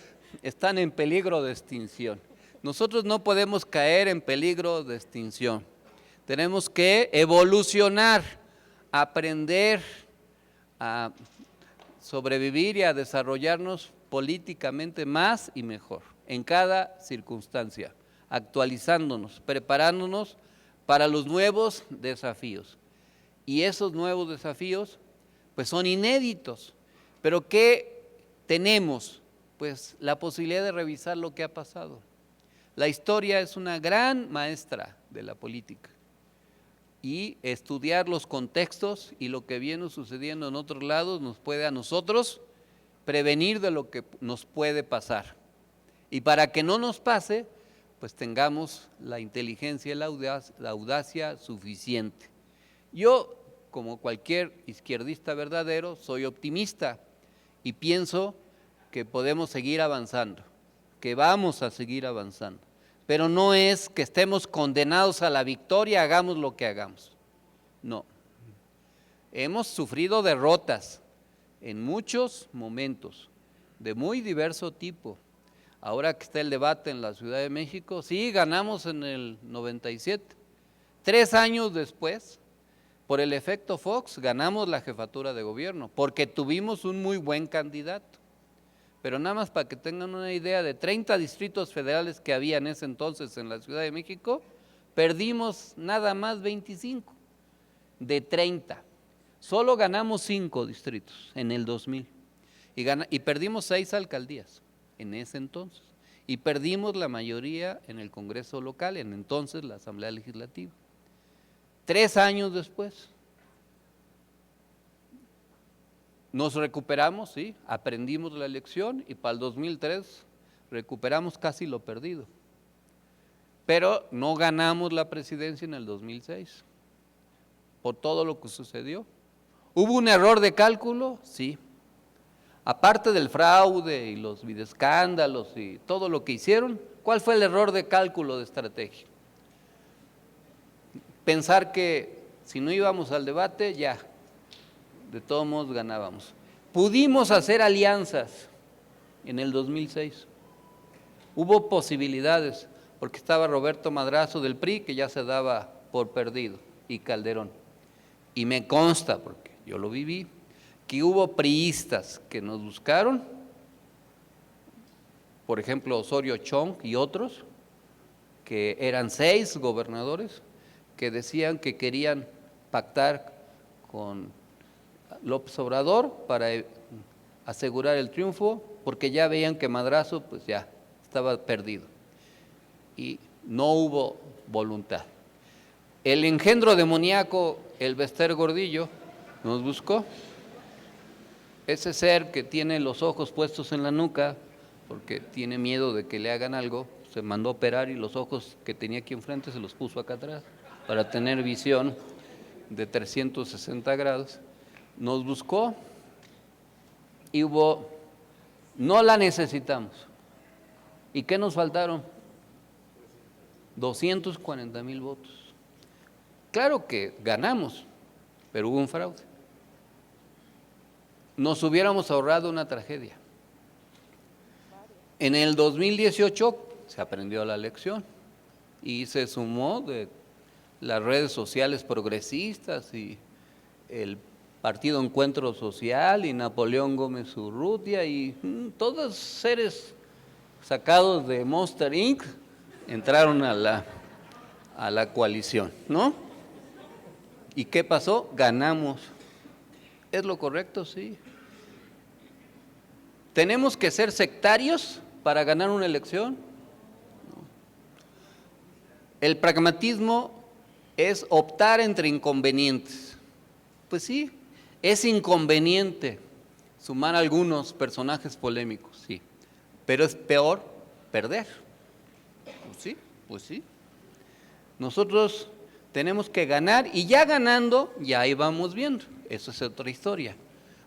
Speaker 15: están en peligro de extinción. Nosotros no podemos caer en peligro de extinción. Tenemos que evolucionar, aprender a sobrevivir y a desarrollarnos políticamente más y mejor en cada circunstancia, actualizándonos, preparándonos para los nuevos desafíos. Y esos nuevos desafíos pues son inéditos, pero ¿qué tenemos? Pues la posibilidad de revisar lo que ha pasado. La historia es una gran maestra de la política y estudiar los contextos y lo que viene sucediendo en otros lados nos puede a nosotros prevenir de lo que nos puede pasar. Y para que no nos pase, pues tengamos la inteligencia y la audacia suficiente. Yo, como cualquier izquierdista verdadero, soy optimista y pienso que podemos seguir avanzando, que vamos a seguir avanzando. Pero no es que estemos condenados a la victoria, hagamos lo que hagamos. No. Hemos sufrido derrotas en muchos momentos, de muy diverso tipo. Ahora que está el debate en la Ciudad de México, sí, ganamos en el 97. 3 años después, por el efecto Fox, ganamos la jefatura de gobierno, porque tuvimos un muy buen candidato. Pero nada más para que tengan una idea, de 30 distritos federales que había en ese entonces en la Ciudad de México, perdimos nada más 25 de 30. Solo ganamos 5 distritos en el 2000 y perdimos 6 alcaldías en ese entonces. Y perdimos la mayoría en el Congreso local, en entonces la Asamblea Legislativa. 3 años después, nos recuperamos, sí, aprendimos la lección y para el 2003 recuperamos casi lo perdido. Pero no ganamos la presidencia en el 2006 por todo lo que sucedió. ¿Hubo un error de cálculo? Sí. Aparte del fraude y los videoescándalos y todo lo que hicieron, ¿cuál fue el error de cálculo de estrategia? Pensar que si no íbamos al debate, ya, de todos modos ganábamos. Pudimos hacer alianzas en el 2006. Hubo posibilidades, porque estaba Roberto Madrazo del PRI, que ya se daba por perdido, y Calderón. Y me consta, porque yo lo viví, que hubo priistas que nos buscaron, por ejemplo Osorio Chong y otros, que eran 6 gobernadores, que decían que querían pactar con López Obrador para asegurar el triunfo, porque ya veían que Madrazo pues ya estaba perdido y no hubo voluntad. El engendro demoníaco, el Bester Gordillo, nos buscó. Ese ser que tiene los ojos puestos en la nuca, porque tiene miedo de que le hagan algo, se mandó a operar y los ojos que tenía aquí enfrente se los puso acá atrás, para tener visión de 360 grados. Nos buscó y no la necesitamos. ¿Y qué nos faltaron? 240,000 votos. Claro que ganamos, pero hubo un fraude. Nos hubiéramos ahorrado una tragedia. En el 2018 se aprendió la lección y se sumó de las redes sociales progresistas y el Partido Encuentro Social y Napoleón Gómez Urrutia y todos seres sacados de Monster Inc. entraron a la coalición, ¿no? ¿Y qué pasó? Ganamos. ¿Es lo correcto? Sí. ¿Tenemos que ser sectarios para ganar una elección? No. El pragmatismo es optar entre inconvenientes. Pues sí, es inconveniente sumar algunos personajes polémicos, sí, pero es peor perder. Pues sí. Nosotros tenemos que ganar y ya ganando, ya ahí vamos viendo. Eso es otra historia,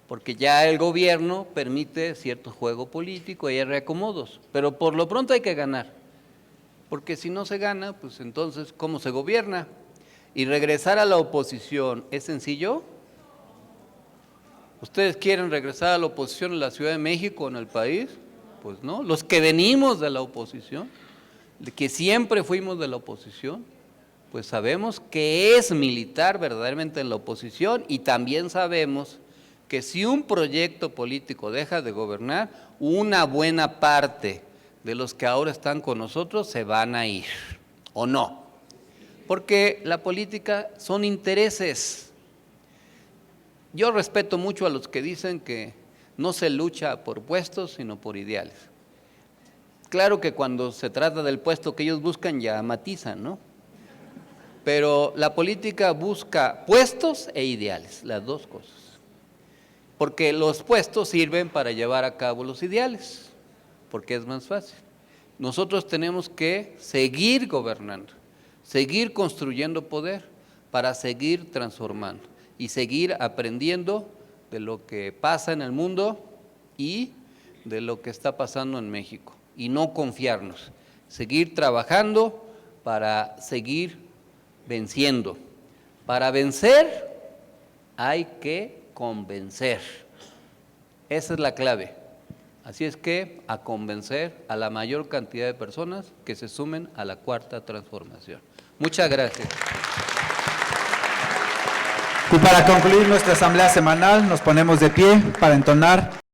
Speaker 15: porque ya el gobierno permite cierto juego político y hay reacomodos, pero por lo pronto hay que ganar, porque si no se gana, pues entonces, ¿cómo se gobierna? Y regresar a la oposición, ¿es sencillo? ¿Ustedes quieren regresar a la oposición en la Ciudad de México, en el país? Pues no, los que venimos de la oposición, que siempre fuimos de la oposición, pues sabemos que es militar verdaderamente en la oposición y también sabemos que si un proyecto político deja de gobernar, una buena parte de los que ahora están con nosotros se van a ir, ¿o no? Porque la política son intereses. Yo respeto mucho a los que dicen que no se lucha por puestos, sino por ideales. Claro que cuando se trata del puesto que ellos buscan ya matizan, ¿no? Pero la política busca puestos e ideales, las dos cosas. Porque los puestos sirven para llevar a cabo los ideales, porque es más fácil. Nosotros tenemos que seguir gobernando, seguir construyendo poder para seguir transformando y seguir aprendiendo de lo que pasa en el mundo y de lo que está pasando en México. Y no confiarnos, seguir trabajando para seguir venciendo. Para vencer hay que convencer. Esa es la clave. Así es que a convencer a la mayor cantidad de personas que se sumen a la cuarta transformación. Muchas gracias.
Speaker 4: Y para concluir nuestra asamblea semanal, nos ponemos de pie para entonar